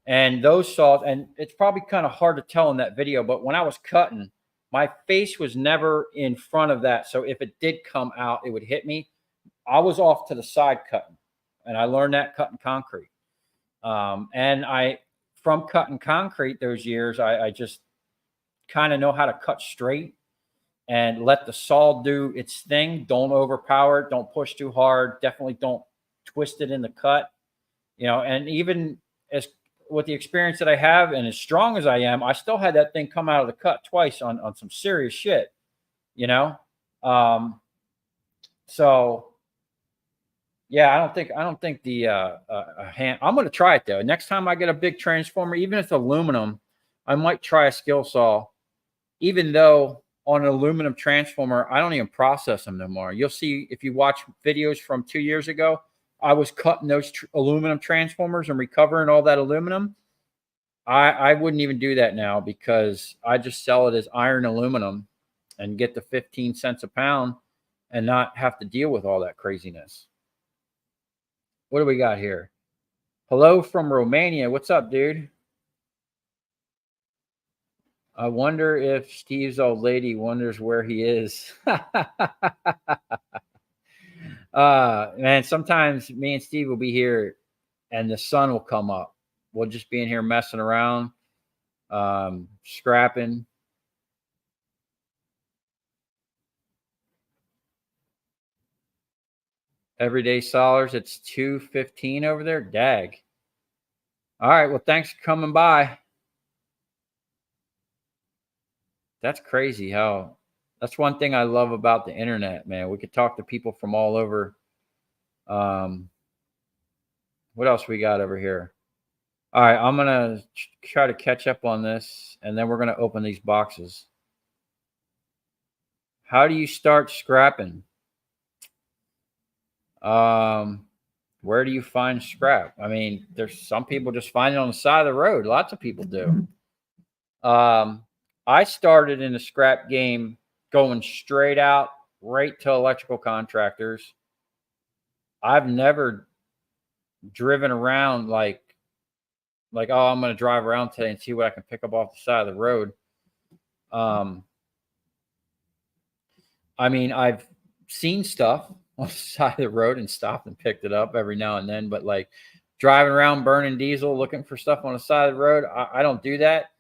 And those saws, and it's probably kind of hard to tell in that video, but when I was cutting, my face was never in front of that. So if it did come out, it would hit me. I was off to the side cutting. And I learned that cutting concrete. From cutting concrete those years, I just kind of know how to cut straight and let the saw do its thing. Don't overpower it. Don't push too hard. Definitely don't twist it in the cut. And even as with the experience that I have and as strong as I am, I still had that thing come out of the cut twice on some serious shit, so yeah, I don't think the hand. I'm going to try it though. Next time I get a big transformer, even if it's aluminum, I might try a skill saw. Even though on an aluminum transformer, I don't even process them no more. You'll see if you watch videos from 2 years ago, I was cutting those aluminum transformers and recovering all that aluminum. I wouldn't even do that now because I just sell it as iron aluminum and get the 15 cents a pound and not have to deal with all that craziness. What do we got here? Hello from Romania. What's up, dude? I wonder if Steve's old lady wonders where he is. Man, sometimes me and Steve will be here and the sun will come up. We'll just be in here messing around, scrapping. Everyday Solars, it's 2:15 over there. Dag. All right. Well, thanks for coming by. That's crazy how that's one thing I love about the internet, man. We could talk to people from all over. Um, what else we got over here? All right, I'm gonna try to catch up on this, and then we're gonna open these boxes. How do you start scrapping? Um, where do you find scrap? I mean, there's some people just find it on the side of the road. Lots of people do. I started in the scrap game going straight out right to electrical contractors. I've never driven around like oh, I'm going to drive around today and see what I can pick up off the side of the road. I mean, I've seen stuff on the side of the road and stopped and picked it up every now and then, but like driving around burning diesel looking for stuff on the side of the road, I don't do that.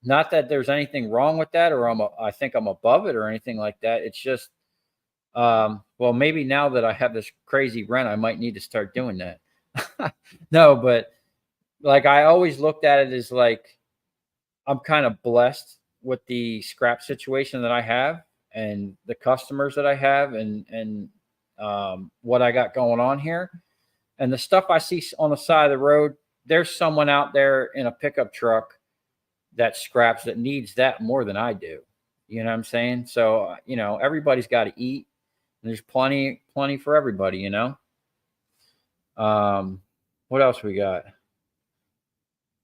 Not that there's anything wrong with that, or I think I'm above it or anything like that. It's just, well, maybe now that I have this crazy rent, I might need to start doing that. No, but like I always looked at it as like I'm kind of blessed with the scrap situation that I have and the customers that I have and what I got going on here. And the stuff I see on the side of the road, there's someone out there in a pickup truck that scraps that needs that more than I do. You know what I'm saying? So, everybody's got to eat. There's plenty for everybody, What else we got?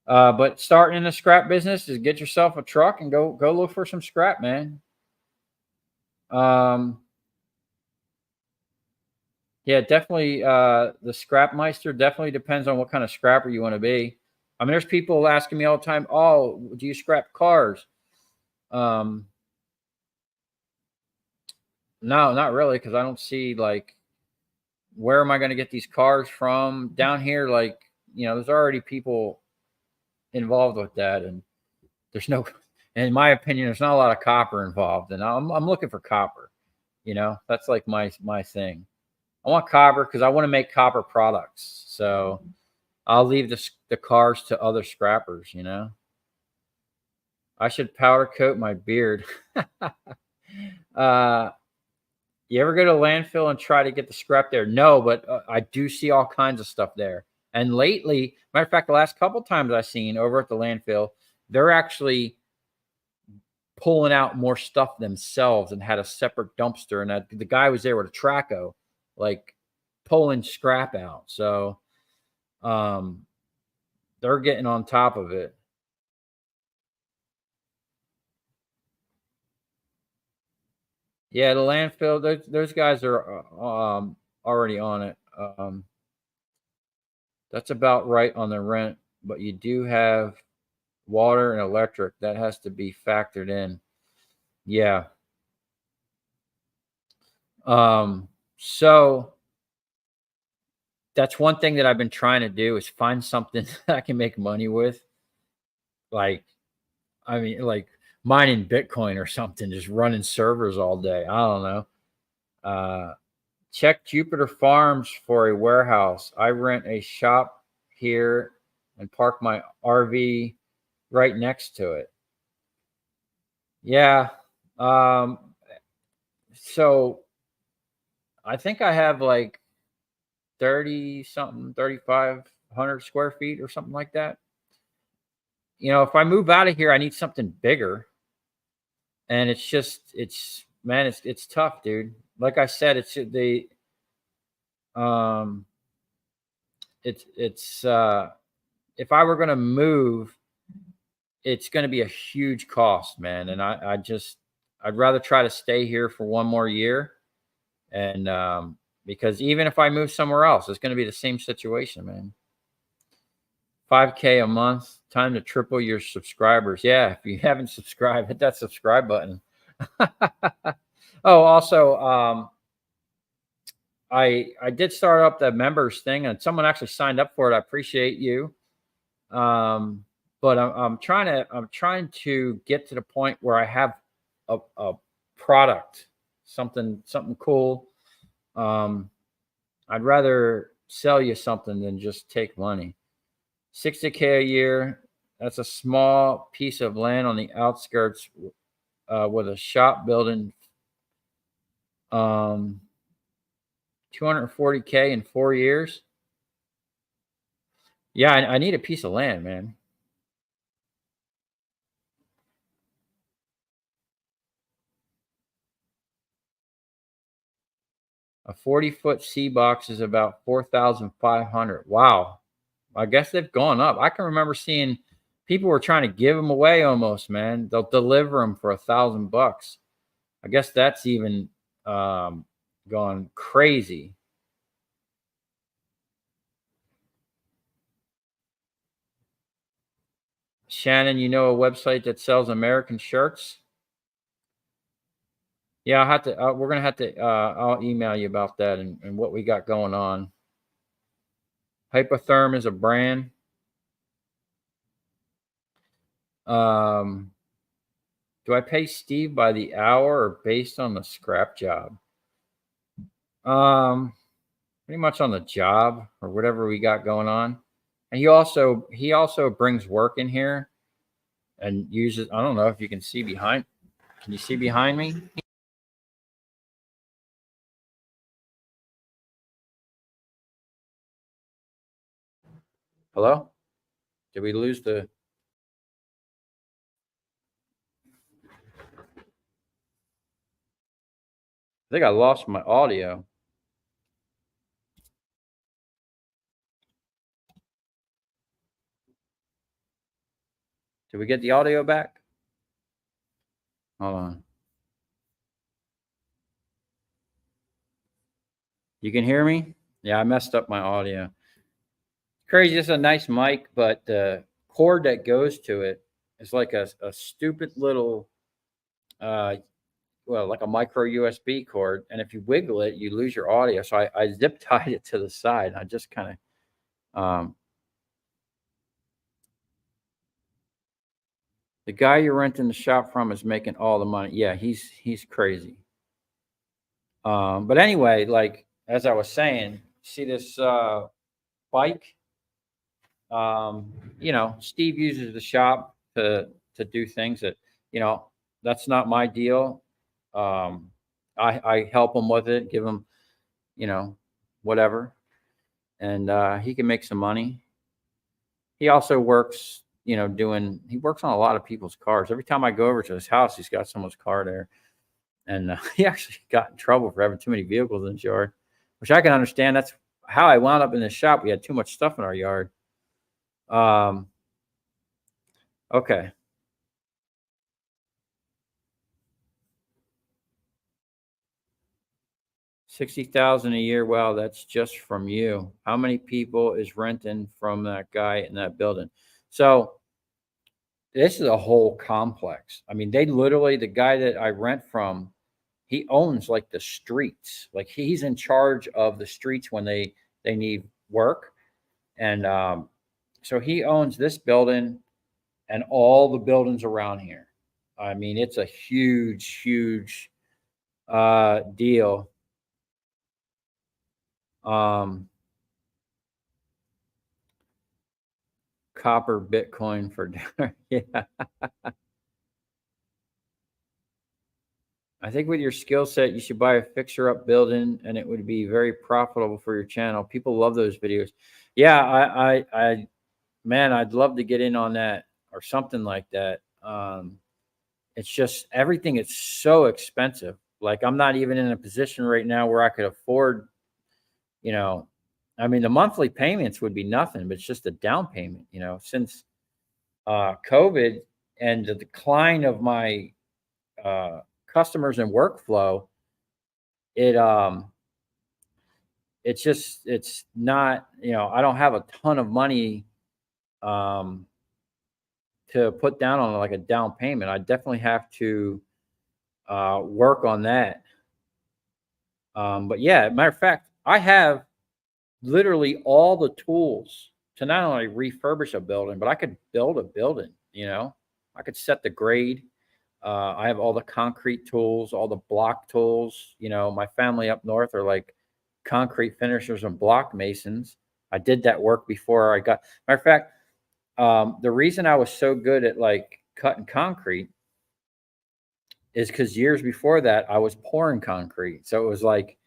But starting in the scrap business is get yourself a truck and go look for some scrap, man. Yeah, definitely. The scrap meister definitely depends on what kind of scrapper you want to be. I mean, there's people asking me all the time, "Oh, do you scrap cars?" No, not really, because I don't see like where am I going to get these cars from down here. Like, there's already people involved with that, and there's no, in my opinion, there's not a lot of copper involved, and I'm looking for copper. That's like my thing. I want copper because I want to make copper products. So I'll leave the cars to other scrappers. I should powder coat my beard. You ever go to landfill and try to get the scrap there? No, but I do see all kinds of stuff there. And lately, matter of fact, the last couple times I've seen over at the landfill, they're actually pulling out more stuff themselves and had a separate dumpster. And the guy was there with a traco, like pulling scrap out. So they're getting on top of it. Yeah, the landfill, those guys are already on it. That's about right on the rent, but you do have water and electric that has to be factored in. Yeah. So that's one thing that I've been trying to do is find something that I can make money with. Like, I mean, like mining Bitcoin or something, just running servers all day. I don't know. Check Jupiter Farms for a warehouse. I rent a shop here and park my RV right next to it. Yeah. So I think I have like 30 something, 3,500 square feet or something like that. If I move out of here, I need something bigger. And it's tough, dude. Like I said, if I were going to move, it's going to be a huge cost, man. And I'd rather try to stay here for one more year. And, because even if I move somewhere else, it's going to be the same situation, man. 5K a month, time to triple your subscribers. Yeah, if you haven't subscribed, hit that subscribe button. Oh, also, I did start up the members thing, and someone actually signed up for it. I appreciate you. Um, but I'm trying to get to the point where I have a product, something cool. Um, I'd rather sell you something than just take money. 60K a year. That's a small piece of land on the outskirts with a shop building. 240K in 4 years. Yeah, I need a piece of land, man. A 40-foot C box is about 4,500. Wow. I guess they've gone up. I can remember seeing people were trying to give them away almost, man. They'll deliver them for $1,000. I guess that's even gone crazy. Shannon, you know a website that sells American shirts? Yeah, I'll have to. We're gonna have to. I'll email you about that and what we got going on. Hypotherm is a brand. Um, do I pay Steve by the hour or based on the scrap job? Um, Pretty much on the job or whatever we got going on. And he also brings work in here and uses. I don't know if you can see behind. Can you see behind me? Hello? Did we lose the? I think I lost my audio. Did we get the audio back? Hold on. You can hear me? Yeah, I messed up my audio. Crazy. It's a nice mic, but the cord that goes to it is like a stupid little, uh, well, like a micro USB cord. And if you wiggle it, you lose your audio. So I zip tied it to the side. I just kind of, the guy you're renting the shop from is making all the money. Yeah, he's crazy. But anyway, like as I was saying, see this bike. Steve uses the shop to do things that you know that's not my deal. Um, I help him with it, give him you know whatever, and he can make some money. He also works, doing. He works on a lot of people's cars. Every time I go over to his house, he's got someone's car there, and he actually got in trouble for having too many vehicles in his yard, which I can understand. That's how I wound up in the shop. We had too much stuff in our yard. Um, okay. 60,000 a year. Wow, that's just from you. How many people is renting from that guy in that building? So this is a whole complex. I mean, they literally, the guy that I rent from, he owns like the streets. Like he's in charge of the streets when they need work. And so he owns this building and all the buildings around here. I mean, it's a huge, huge deal. Um, Copper Bitcoin for yeah. I think with your skill set, you should buy a fixer up building and it would be very profitable for your channel. People love those videos. Yeah, man, I'd love to get in on that or something like that. It's just everything is so expensive. Like I'm not even in a position right now where I could afford, you know, I mean, the monthly payments would be nothing, but it's just a down payment, since COVID and the decline of my customers and workflow, it it's not, I don't have a ton of money um to put down on like a down payment. I definitely have to work on that. But yeah, matter of fact, I have literally all the tools to not only refurbish a building, but I could build a building. I could set the grade. I have all the concrete tools, all the block tools. My family up north are like concrete finishers and block masons. I did that work before I got. Matter of fact, the reason I was so good at like cutting concrete is because years before that I was pouring concrete. So it was like,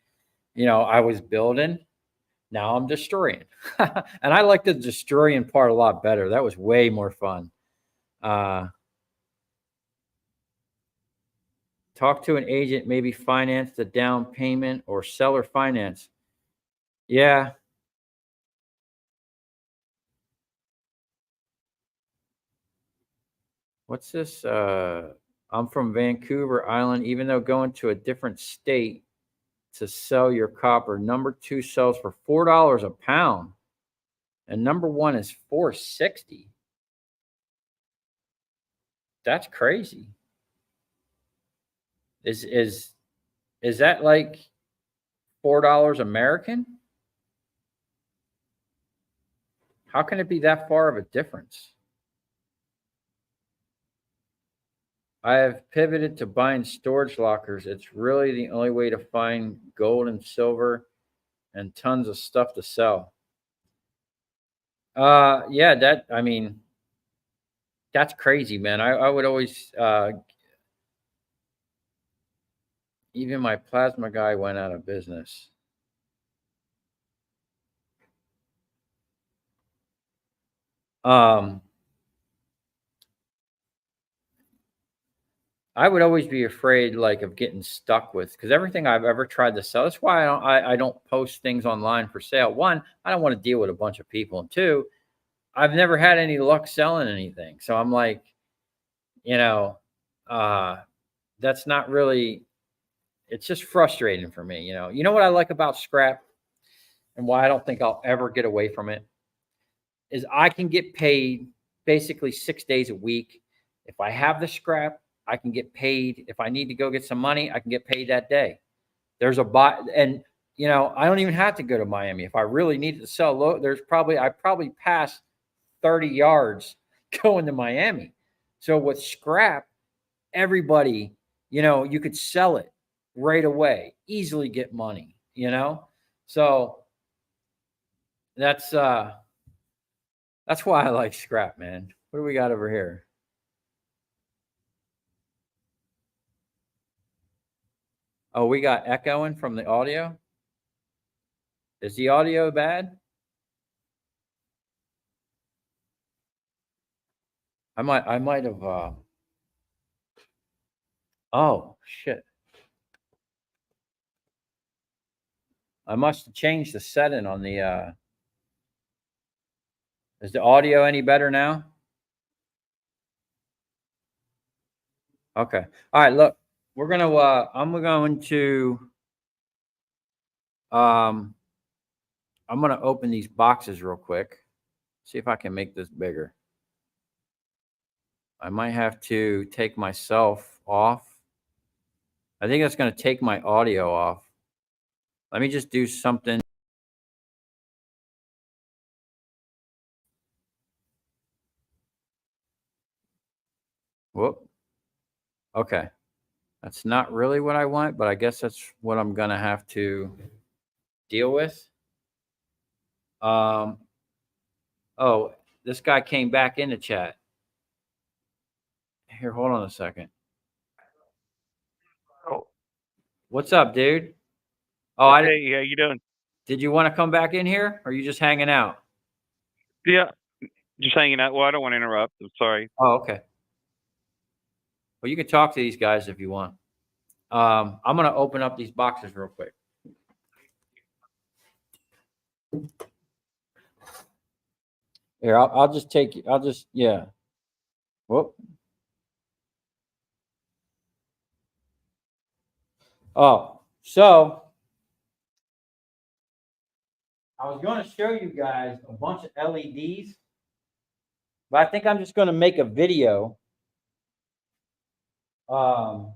I was building. Now I'm destroying, and I like the destroying part a lot better. That was way more fun. Uh, Talk to an agent, maybe finance the down payment or seller finance. Yeah. What's this? I'm from Vancouver Island. Even though going to a different state to sell your copper, number two sells for $4 a pound, and number one is $4.60. That's crazy. Is that like $4 American? How can it be that far of a difference? I have pivoted to buying storage lockers. It's really the only way to find gold and silver and tons of stuff to sell. Yeah, that's crazy, man. I would always even my plasma guy went out of business. Um I would always be afraid like of getting stuck with because everything I've ever tried to sell. That's why I don't post things online for sale. One, I don't want to deal with a bunch of people, and two, I've never had any luck selling anything. So I'm like, you know, uh, that's not really. It's just frustrating for me. You know what I like about scrap, and why I don't think I'll ever get away from it is I can get paid basically 6 days a week. If I have the scrap, I can get paid. If I need to go get some money, I can get paid that day. There's a buy, and I don't even have to go to Miami. If I really needed to sell low, I probably pass 30 yards going to Miami. So with scrap, everybody, you could sell it right away, easily get money. So that's why I like scrap, man. What do we got over here? Oh, we got echoing from the audio. Is the audio bad? I might have oh shit. I must have changed the setting on the is the audio any better now? Okay. All right, look. I'm going to um I'm going to open these boxes real quick. See if I can make this bigger. I might have to take myself off. I think that's going to take my audio off. Let me just do something. Whoop. Okay. That's not really what I want, but I guess that's what I'm going to have to deal with. Um, oh, this guy came back in the chat. Here, hold on a second. Oh, What's up, dude? Oh, hey, how you doing? did you want to come back in here, or are you just hanging out? Yeah, just hanging out. Well, I don't want to interrupt. I'm sorry. Oh, okay. Well, you can talk to these guys if you want. I'm gonna open up these boxes real quick. Here, I'll just take you. Yeah. Whoop. Oh, so I was going to show you guys a bunch of LEDs, but I think I'm just going to make a video. Um,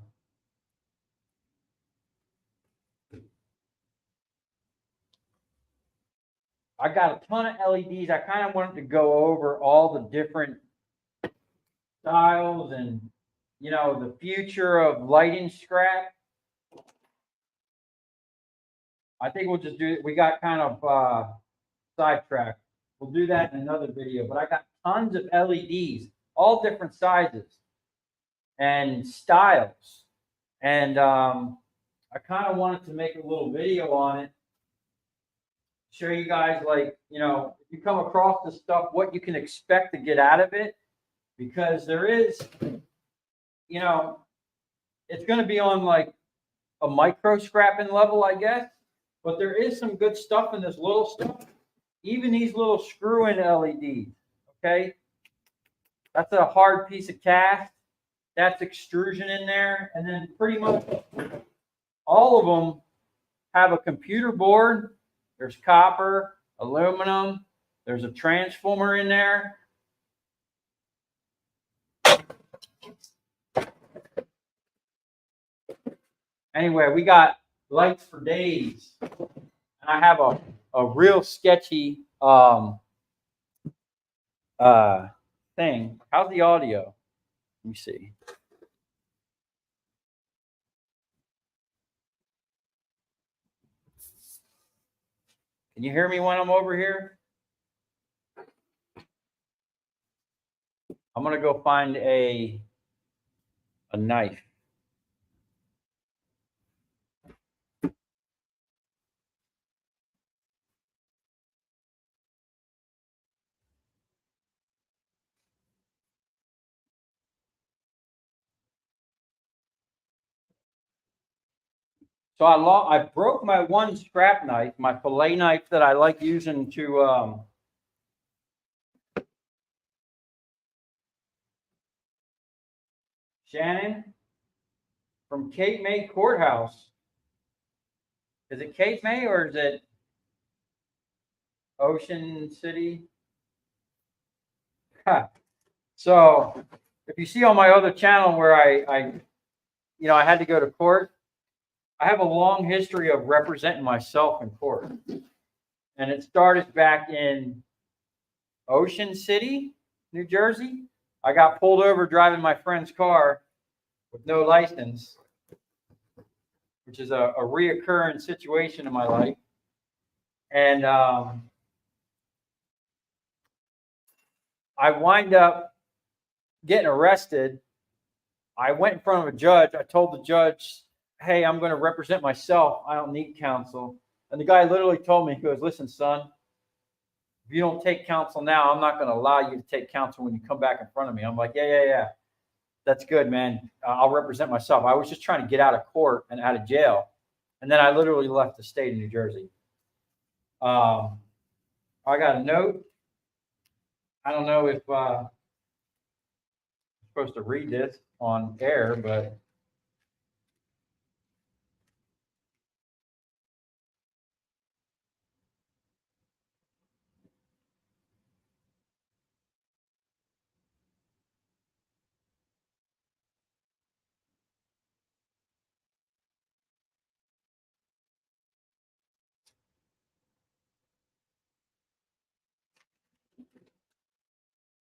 I got a ton of LEDs. I kind of wanted to go over all the different styles and, you know, the future of lighting scrap. I think we'll just do it. We got kind of sidetracked. We'll do that in another video. But I got tons of LEDs, all different sizes and styles. And I kind of wanted to make a little video on it, show you guys, like, you know, if you come across this stuff, what you can expect to get out of it. Because there is, you know, it's going to be on like a micro scrapping level, I guess. But there is some good stuff in this little stuff. Even these little screw-in LEDs, okay? That's a hard piece of cast. That's extrusion in there. And then pretty much all of them have a computer board. There's copper, aluminum. There's a transformer in there. Anyway, we got lights for days. And I have a real sketchy thing. How's the audio? Let me see. Can you hear me when I'm over here? I'm gonna go find a knife. So I broke my one scrap knife, my fillet knife that I like using to Shannon from Cape May Courthouse. Is it Cape May or is it Ocean City? So if you see on my other channel where I you know, I had to go to court, I have a long history of representing myself in court. And it started back in Ocean City, New Jersey. I got pulled over driving my friend's car with no license, which is a reoccurring situation in my life. And I wind up getting arrested. I went in front of a judge. I told the judge, hey, I'm going to represent myself. I don't need counsel. And the guy literally told me, he goes, listen, son, if you don't take counsel now, I'm not going to allow you to take counsel when you come back in front of me. I'm like, yeah. That's good, man. I'll represent myself. I was just trying to get out of court and out of jail. And then I literally left the state of New Jersey. I got a note. I don't know if I'm supposed to read this on air, but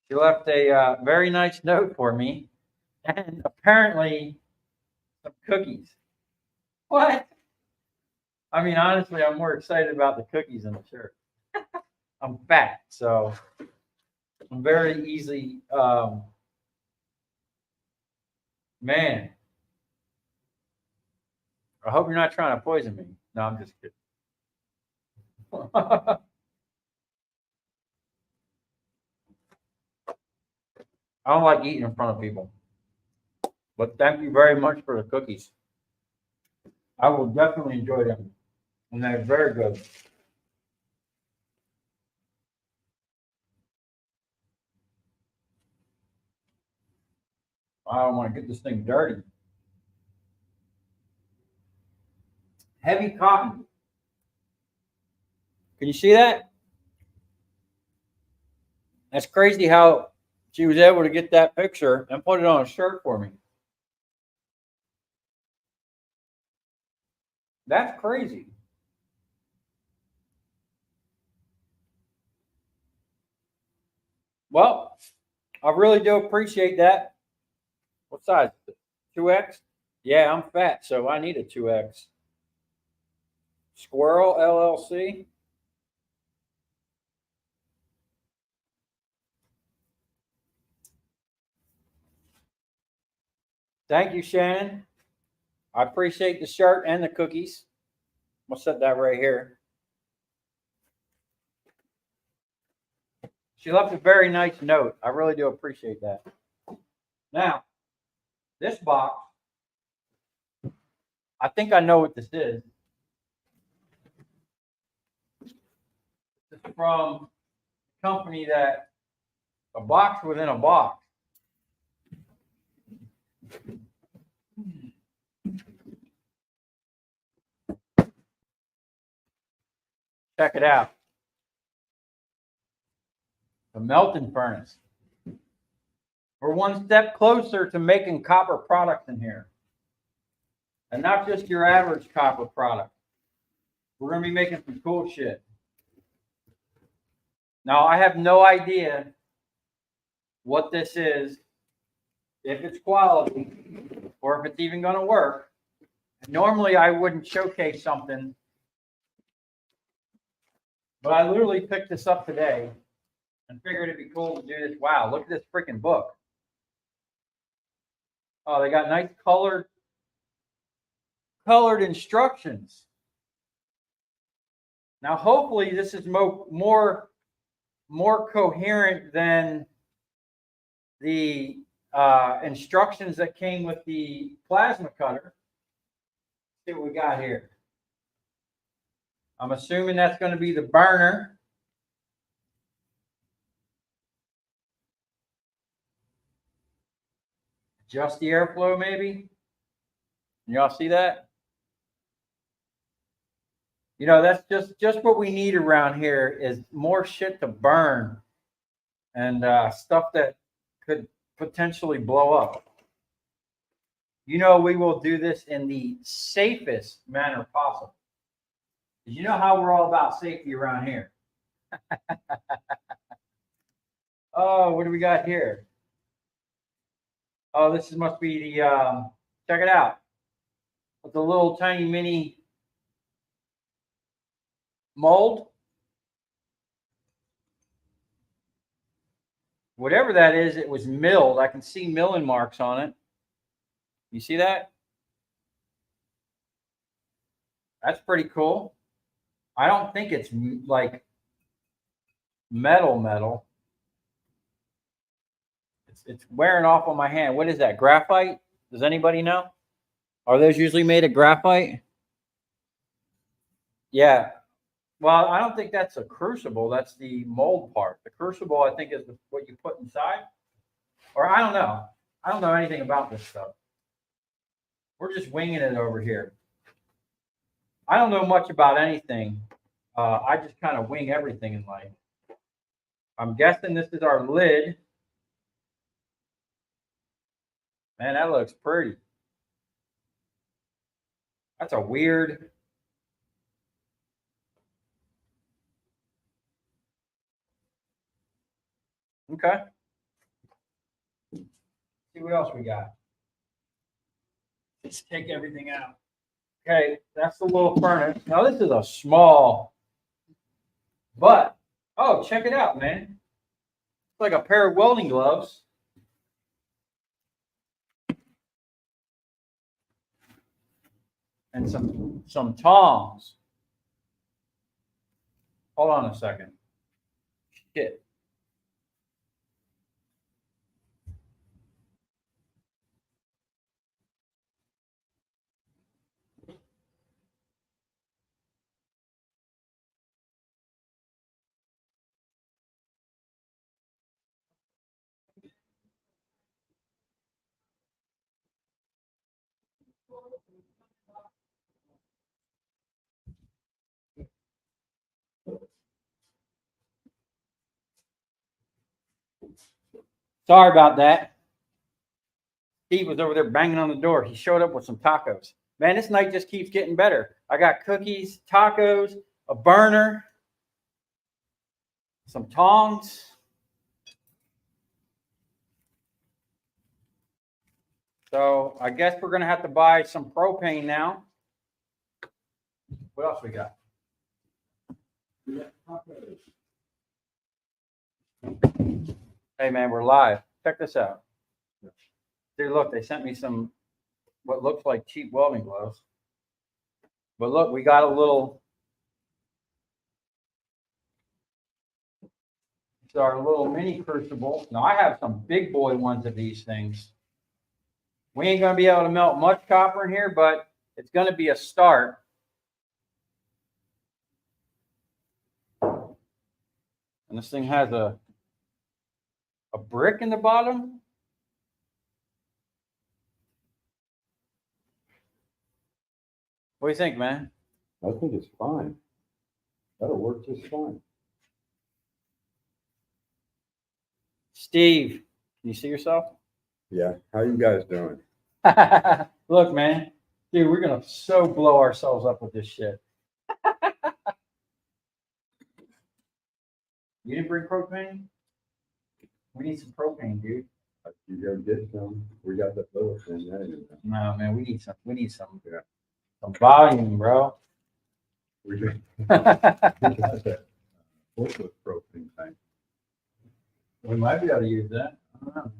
she left a very nice note for me, and apparently some cookies. What? I mean, honestly, I'm more excited about the cookies than the shirt. I'm fat, so I'm very easily, man. I hope you're not trying to poison me. No, I'm just kidding. I don't like eating in front of people. But thank you very much for the cookies. I will definitely enjoy them. And they're very good. I don't want to get this thing dirty. Heavy cotton. Can you see that? That's crazy how she was able to get that picture and put it on a shirt for me. That's crazy. Well, I really do appreciate that. What size is it? 2X? Yeah, I'm fat, so I need a 2X. Squirrel LLC. Thank you, Shannon. I appreciate the shirt and the cookies. I'm going to set that right here. She left a very nice note. I really do appreciate that. Now, this box, I think I know what this is. This is from a company that a box within a box. Check it out. The melting furnace. We're one step closer to making copper products in here. And not just your average copper product. We're going to be making some cool shit. Now, I have no idea what this is, if it's quality, or if it's even going to work. Normally, I wouldn't showcase something, but I literally picked this up today and figured it'd be cool to do this. Wow, look at this freaking book. Oh, they got nice colored instructions. Now, hopefully, this is more coherent than the instructions that came with the plasma cutter. Let's see what we got here. I'm assuming that's going to be the burner. Adjust the airflow, maybe. Y'all see that? You know, that's just what we need around here is more shit to burn and stuff that could potentially blow up. You know, we will do this in the safest manner possible. You know how we're all about safety around here. Oh, what do we got here? Oh, this must be the, check it out. With the little tiny mini mold. Whatever that is, it was milled. I can see milling marks on it. You see that? That's pretty cool. I don't think it's like metal. It's wearing off on my hand. What is that? Graphite? Does anybody know? Are those usually made of graphite? Yeah. Well, I don't think that's a crucible. That's the mold part. The crucible, I think, is what you put inside. Or I don't know. I don't know anything about this stuff. We're just winging it over here. I don't know much about anything. I just kind of wing everything in life. I'm guessing this is our lid. Man, that looks pretty. That's a weird. Okay. See what else we got. Let's take everything out. Okay, that's the little furnace. Now this is a small, but oh, check it out, man. It's like a pair of welding gloves. And some tongs. Hold on a second. Shit. Sorry about that. Steve was over there banging on the door. He showed up with some tacos. Man, this night just keeps getting better. I got cookies, tacos, a burner, some tongs. So I guess we're gonna have to buy some propane now. What else we got? Hey man, we're live. Check this out. Dude, look, they sent me some what looks like cheap welding gloves. But look, we got a little. It's our little mini crucible. Now I have some big boy ones of these things. We ain't gonna be able to melt much copper in here, but it's gonna be a start. And this thing has a brick in the bottom. What do you think, man? I think it's fine. That'll work just fine. Steve, can you see yourself? Yeah. How you guys doing? Look, man, dude, we're gonna so blow ourselves up with this shit. You didn't bring propane? We need some propane, dude. You go get some. We got the little thing there. No, man, we need some. Yeah. Some volume, bro. We got that forklift propane tank. We might be able to use that. I don't know.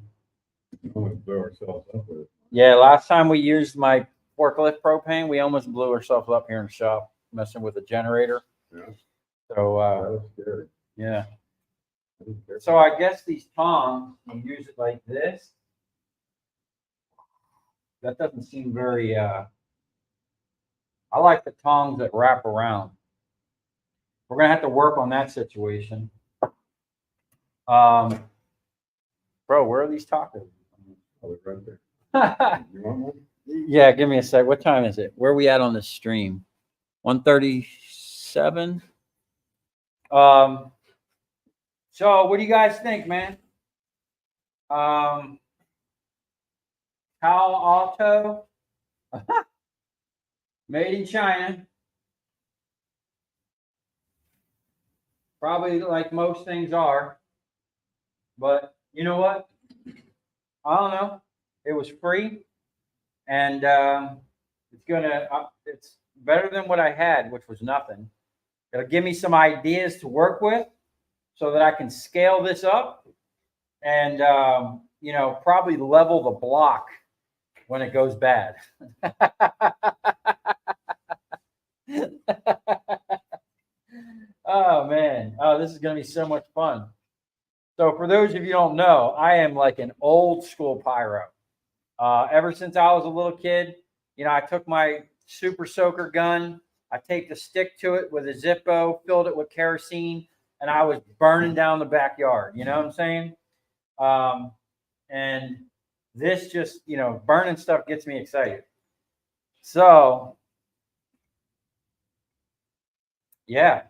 We almost blew ourselves up with it. Yeah, last time we used my forklift propane, we almost blew ourselves up here in the shop messing with a generator. Yeah. So, That was scary. yeah. I didn't care. So I guess these tongs, you use it like this. That doesn't seem very, I like the tongs that wrap around. We're gonna have to work on that situation. Bro, where are these tacos? I was right there. You want one? Yeah, give me a sec. What time is it? Where are we at on this stream? 1:37. So what do you guys think, man? Palo Alto, made in China. Probably like most things are, but you know what? I don't know. It was free, and it's better than what I had, which was nothing. It'll give me some ideas to work with, so that I can scale this up, and probably level the block when it goes bad. Oh man, oh, this is gonna be so much fun. So for those of you who don't know, I am like an old school pyro. Ever since I was a little kid, I took my super soaker gun, I taped a stick to it with a Zippo, filled it with kerosene, and I was burning down the backyard. You know what I'm saying? And this just, burning stuff gets me excited. So, yeah,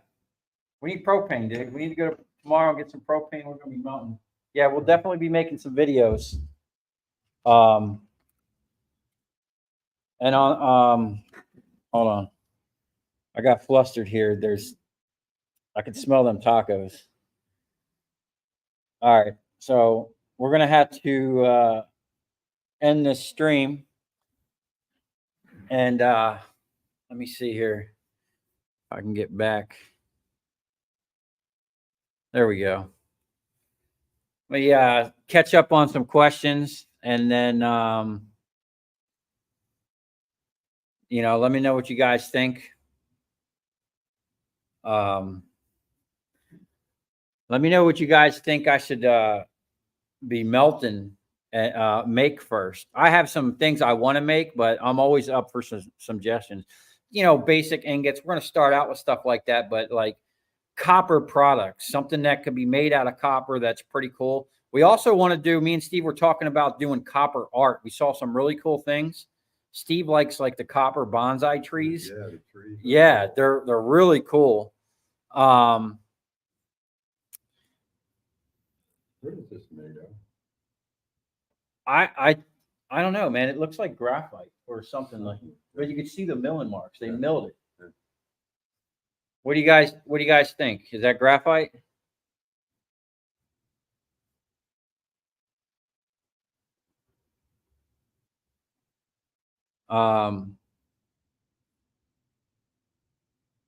we need propane, dude. We need to go tomorrow and get some propane. We're gonna be melting. Yeah, we'll definitely be making some videos. And hold on. I got flustered here. I can smell them tacos. All right, so we're gonna have to end this stream, and let me see here if I can get back. There we go. Let me catch up on some questions, and then let me know what you guys think. Let me know what you guys think I should be melting and make first. I have some things I want to make, but I'm always up for some suggestions. Basic ingots. We're going to start out with stuff like that, but like copper products, something that could be made out of copper that's pretty cool. We also want to do, me and Steve were talking about doing copper art. We saw some really cool things. Steve likes like the copper bonsai trees. Yeah, the trees. Yeah, they're really cool. What is this made of? I don't know, man. It looks like graphite or something like. But you can see the milling marks. They milled it. Yeah. What do you guys think? Is that graphite?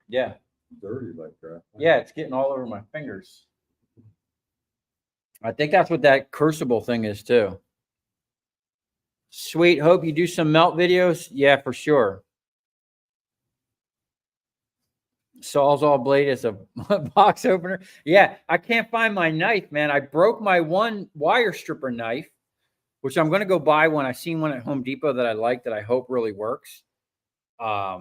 Yeah. Dirty like that. Yeah, it's getting all over my fingers. I think that's what that crucible thing is too. Sweet. Hope you do some melt videos. Yeah, for sure. Sawzall blade is a box opener. Yeah, I can't find my knife, man. I broke my one wire stripper knife, which I'm going to go buy one. I seen one at Home Depot that I like that I hope really works. But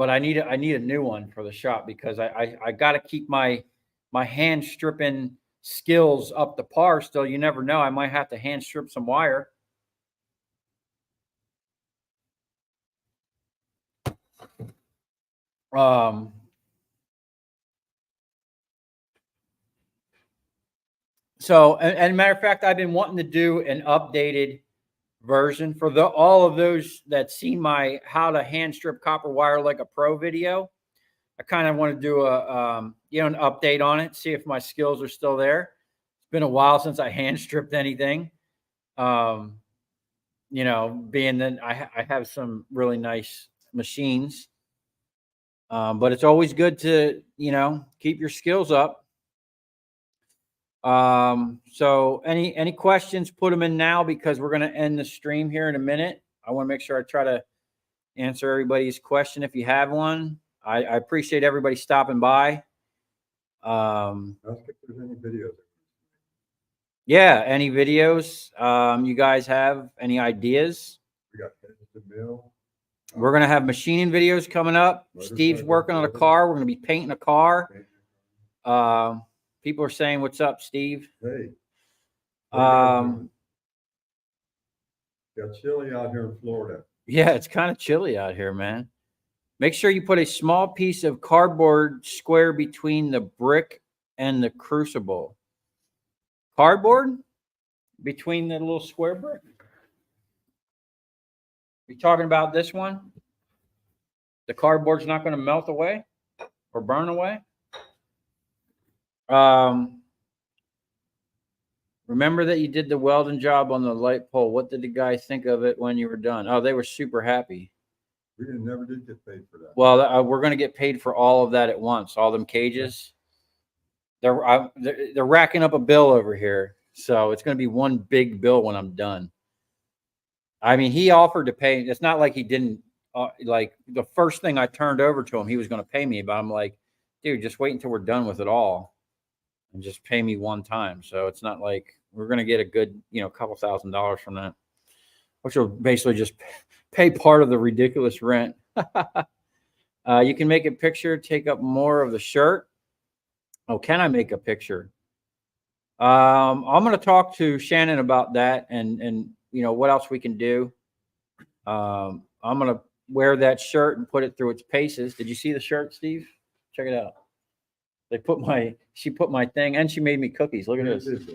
I need a new one for the shop because I got to keep my hand stripping skills up to par still. You never know. I might have to hand strip some wire. So, and matter of fact, I've been wanting to do an updated version for all of those that seen my how to hand strip copper wire like a pro video. I kind of want to do a an update on it, see if my skills are still there. It's been a while since I hand stripped anything. Being that I have some really nice machines, but it's always good to keep your skills up. So any questions, put them in now because we're going to end the stream here in a minute. I want to make sure I try to answer everybody's question if you have one. I appreciate everybody stopping by. Ask if there's any videos. Yeah, any videos you guys have, any ideas? We got heads to mill. We're going to have machining videos coming up. Steve's working on a car. We're going to be painting a car. People are saying, what's up, Steve? Hey. Got chilly out here in Florida. Yeah, it's kind of chilly out here, man. Make sure you put a small piece of cardboard square between the brick and the crucible. Cardboard between the little square brick? You talking about this one? The cardboard's not going to melt away or burn away? Remember that you did the welding job on the light pole. What did the guy think of it when you were done? Oh, they were super happy. We never did get paid for that. Well, we're going to get paid for all of that at once. All them cages. They're racking up a bill over here. So it's going to be one big bill when I'm done. I mean, he offered to pay. It's not like he didn't. Like the first thing I turned over to him, he was going to pay me. But I'm like, dude, just wait until we're done with it all. And just pay me one time. So it's not like we're going to get a good, couple $1,000s from that, which will basically just pay part of the ridiculous rent. You can make a picture, take up more of the shirt. Oh, can I make a picture? I'm going to talk to Shannon about that and what else we can do. I'm going to wear that shirt and put it through its paces. Did you see the shirt, Steve? Check it out. She put my thing and she made me cookies. Look at this.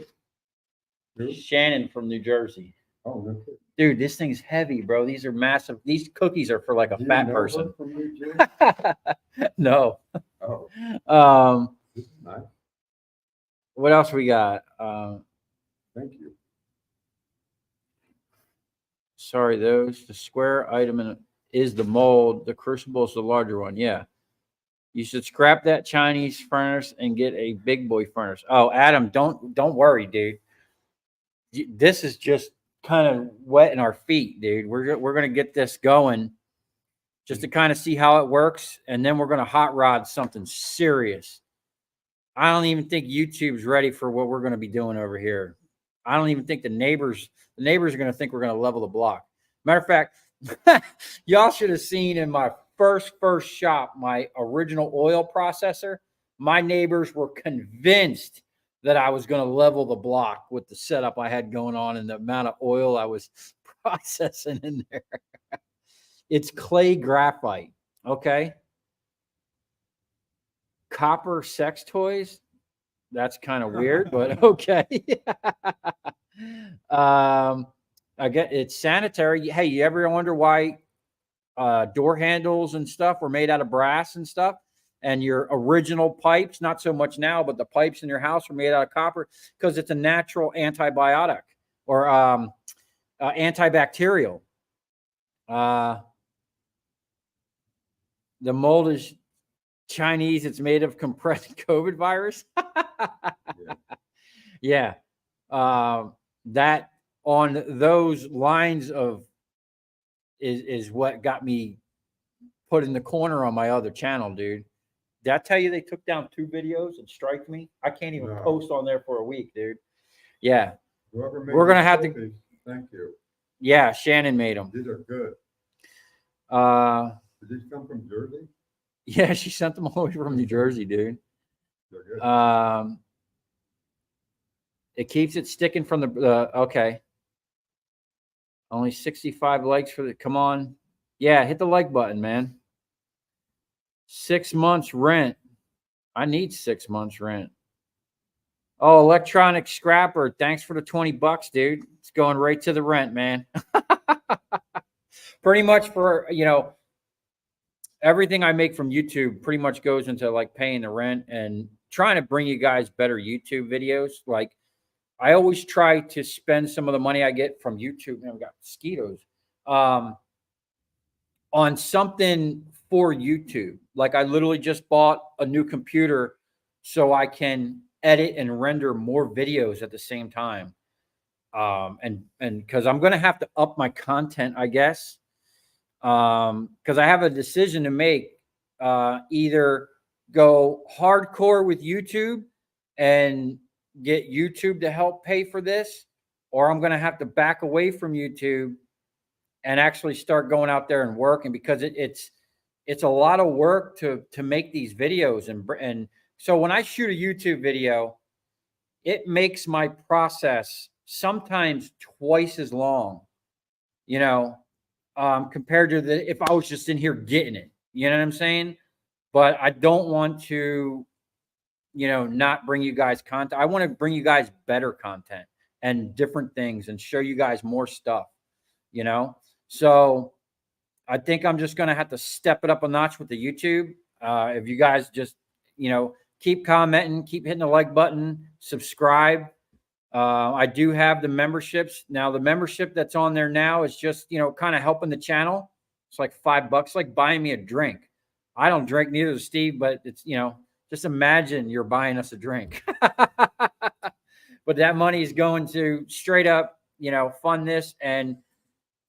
Shannon from New Jersey. Oh, okay. Dude, this thing's heavy, bro. These are massive. These cookies are for like a fat person. No. Oh. This is nice. What else we got? Thank you. Sorry, the square item is the mold. The crucible is the larger one. Yeah. You should scrap that Chinese furnace and get a big boy furnace. Oh, Adam, don't worry, dude. This is just kind of wetting our feet, dude. We're gonna get this going just to kind of see how it works, and then we're gonna hot rod something serious. I don't even think YouTube's ready for what we're gonna be doing over here. I don't even think the neighbors are gonna think we're gonna level the block. Matter of fact, y'all should have seen in my first shop, my original oil processor. My neighbors were convinced that I was going to level the block with the setup I had going on and the amount of oil I was processing in there. It's clay graphite. Okay. Copper sex toys. That's kind of weird, but okay. I get it's sanitary. Hey, you ever wonder why door handles and stuff were made out of brass and stuff? And your original pipes, not so much now, but the pipes in your house were made out of copper because it's a natural antibiotic or antibacterial. The mold is Chinese. It's made of compressed COVID virus. Yeah. That on those lines of is what got me put in the corner on my other channel, dude. Did I tell you they took down 2 videos and striked me? I can't even post on there for a week, dude. Yeah. We're gonna have to. Thank you. Yeah, Shannon made them. These are good. Did these come from Jersey? Yeah, she sent them all the way from New Jersey, dude. They're good. It keeps it sticking from the okay. Only 65 likes for the. Come on, yeah, hit the like button, man. 6 months rent. I need 6 months rent. Oh, electronic scrapper. Thanks for the $20, dude. It's going right to the rent, man. Pretty much for, everything I make from YouTube pretty much goes into like paying the rent and trying to bring you guys better YouTube videos. Like I always try to spend some of the money I get from YouTube. Man, we got mosquitoes. On something for YouTube. Like I literally just bought a new computer so I can edit and render more videos at the same time. And because I'm going to have to up my content, I guess. Because I have a decision to make. Either go hardcore with YouTube and get YouTube to help pay for this, or I'm going to have to back away from YouTube and actually start going out there and working, because it's a lot of work to make these videos. And so when I shoot a YouTube video, it makes my process sometimes twice as long, compared to if I was just in here getting it, you know what I'm saying? But I don't want to, not bring you guys content. I want to bring you guys better content and different things and show you guys more stuff, So I think I'm just going to have to step it up a notch with the YouTube. If you guys just, keep commenting, keep hitting the like button, subscribe. I do have the memberships. Now, the membership that's on there now is just, kind of helping the channel. It's like $5, like buying me a drink. I don't drink, neither does Steve, but it's, just imagine you're buying us a drink. But that money is going to straight up, fund this and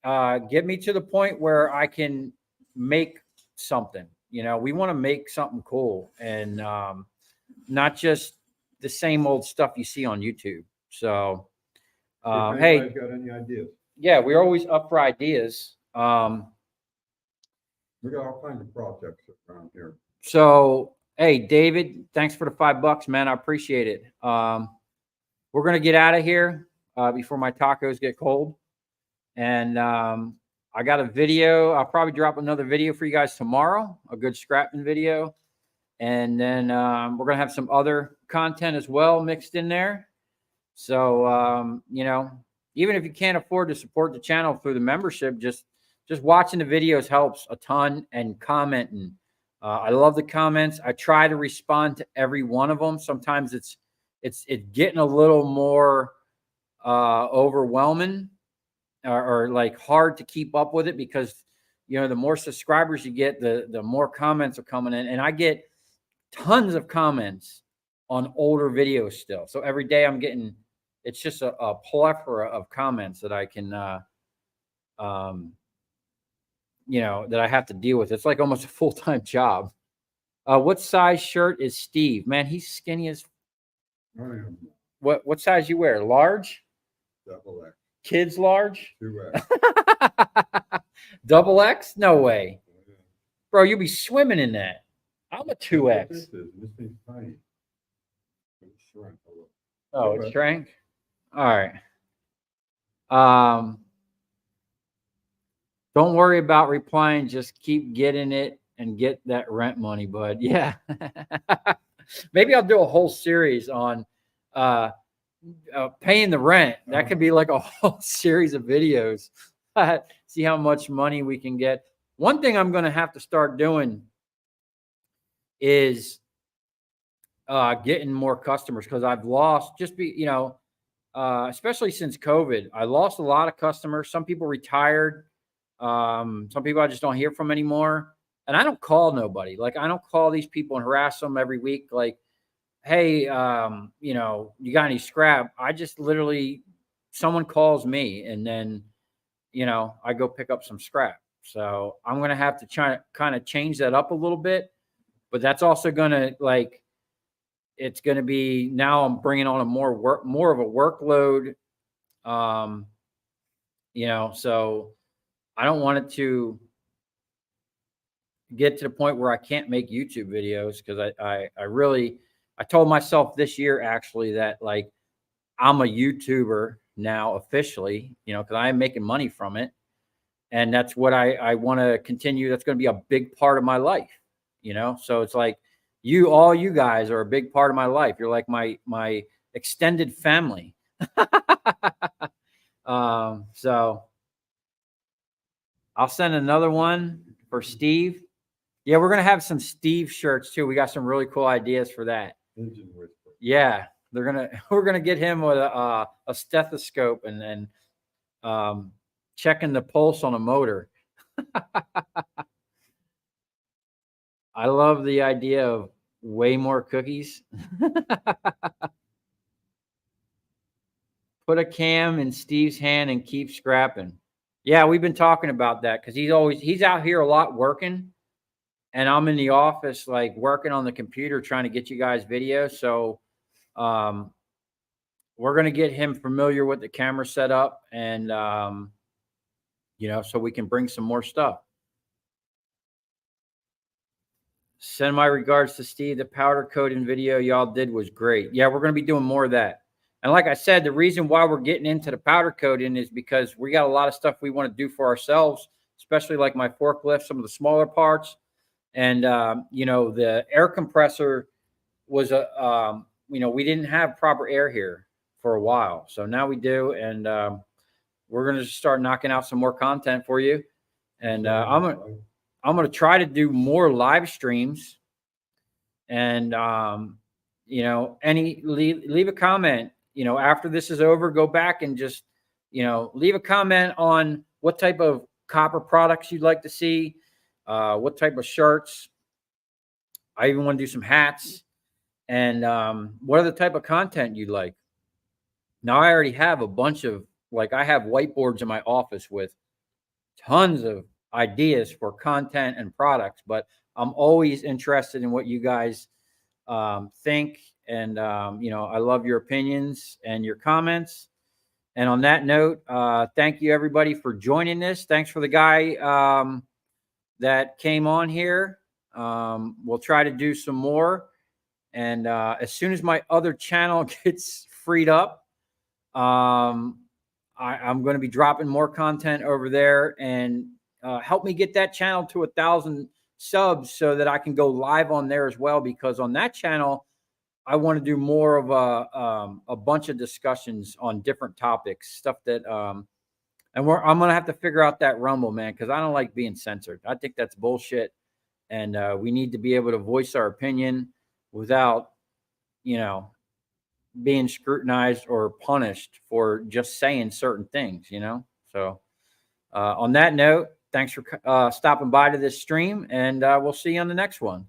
get me to the point where I can make something. We want to make something cool and not just the same old stuff you see on YouTube. So, hey, got any ideas? Yeah, we're always up for ideas. We got all kinds of projects around here. So, hey, David, thanks for the $5, man. I appreciate it. We're gonna get out of here before my tacos get cold. And I got a video. I'll probably drop another video for you guys tomorrow, a good scrapping video. And then we're going to have some other content as well mixed in there. So, even if you can't afford to support the channel through the membership, just watching the videos helps a ton, and commenting. I love the comments. I try to respond to every one of them. Sometimes it's getting a little more overwhelming or like hard to keep up with it, because, the more subscribers you get, the more comments are coming in, and I get tons of comments on older videos still. So every day I'm getting, it's just a plethora of comments that I can, that I have to deal with. It's like almost a full-time job. What size shirt is Steve? Man, he's skinny as. What size you wear? Large? Double X. Kids large? 2X. Double X? No way. Bro, you'll be swimming in that. I'm a 2X. This thing's tiny. It shrank a little. Oh, it shrank? All right. Don't worry about replying. Just keep getting it and get that rent money, bud. Yeah. Maybe I'll do a whole series on paying the rent. That could be like a whole series of videos. See how much money we can get. One thing I'm going to have to start doing is getting more customers, because I've lost especially since COVID, I lost a lot of customers. Some people retired. Some people I just don't hear from anymore. And I don't call nobody. Like, I don't call these people and harass them every week. Like, hey, you know, you got any scrap? I just literally, someone calls me and then, you know, I go pick up some scrap. So I'm going to have to try to kind of change that up a little bit, but that's also going to like, it's going to be, now I'm bringing on a more of a workload. You know, so I don't want it to get to the point where I can't make YouTube videos, because I really, I told myself this year actually that like I'm a YouTuber now officially, you know, because I am making money from it. And that's what I want to continue. That's going to be a big part of my life, you know? So it's like all you guys are a big part of my life. You're like my extended family. So I'll send another one for Steve. Yeah, we're gonna have some Steve shirts too. We got some really cool ideas for that. Engine whisper. Yeah, we're gonna get him with a stethoscope and checking the pulse on a motor. I love the idea of way more cookies. Put a cam in Steve's hand and keep scrapping. Yeah, we've been talking about that because he's out here a lot working. And I'm in the office, like working on the computer, trying to get you guys video. So we're going to get him familiar with the camera setup and, you know, so we can bring some more stuff. Send my regards to Steve. The powder coating video y'all did was great. Yeah, we're going to be doing more of that. And like I said, the reason why we're getting into the powder coating is because we got a lot of stuff we want to do for ourselves, especially like my forklift, some of the smaller parts. And, you know, the air compressor was you know, we didn't have proper air here for a while. So now we do. And we're going to start knocking out some more content for you. And I'm going to try to do more live streams. And, you know, leave a comment, you know, after this is over, go back and just, you know, leave a comment on what type of copper products you'd like to see. What type of shirts. I even want to do some hats. And what other type of content you'd like. Now, I already have a bunch of, like, I have whiteboards in my office with tons of ideas for content and products, but I'm always interested in what you guys think. And, you know, I love your opinions and your comments. And on that note, thank you, everybody, for joining this. Thanks for the guy that came on here. We'll try to do some more. And as soon as my other channel gets freed up, I'm going to be dropping more content over there, and help me get that channel to 1,000 subs so that I can go live on there as well. Because on that channel, I want to do more of a bunch of discussions on different topics, stuff that I'm going to have to figure out that Rumble, man, because I don't like being censored. I think that's bullshit. And we need to be able to voice our opinion without, you know, being scrutinized or punished for just saying certain things, you know? So on that note, thanks for stopping by to this stream, and we'll see you on the next one.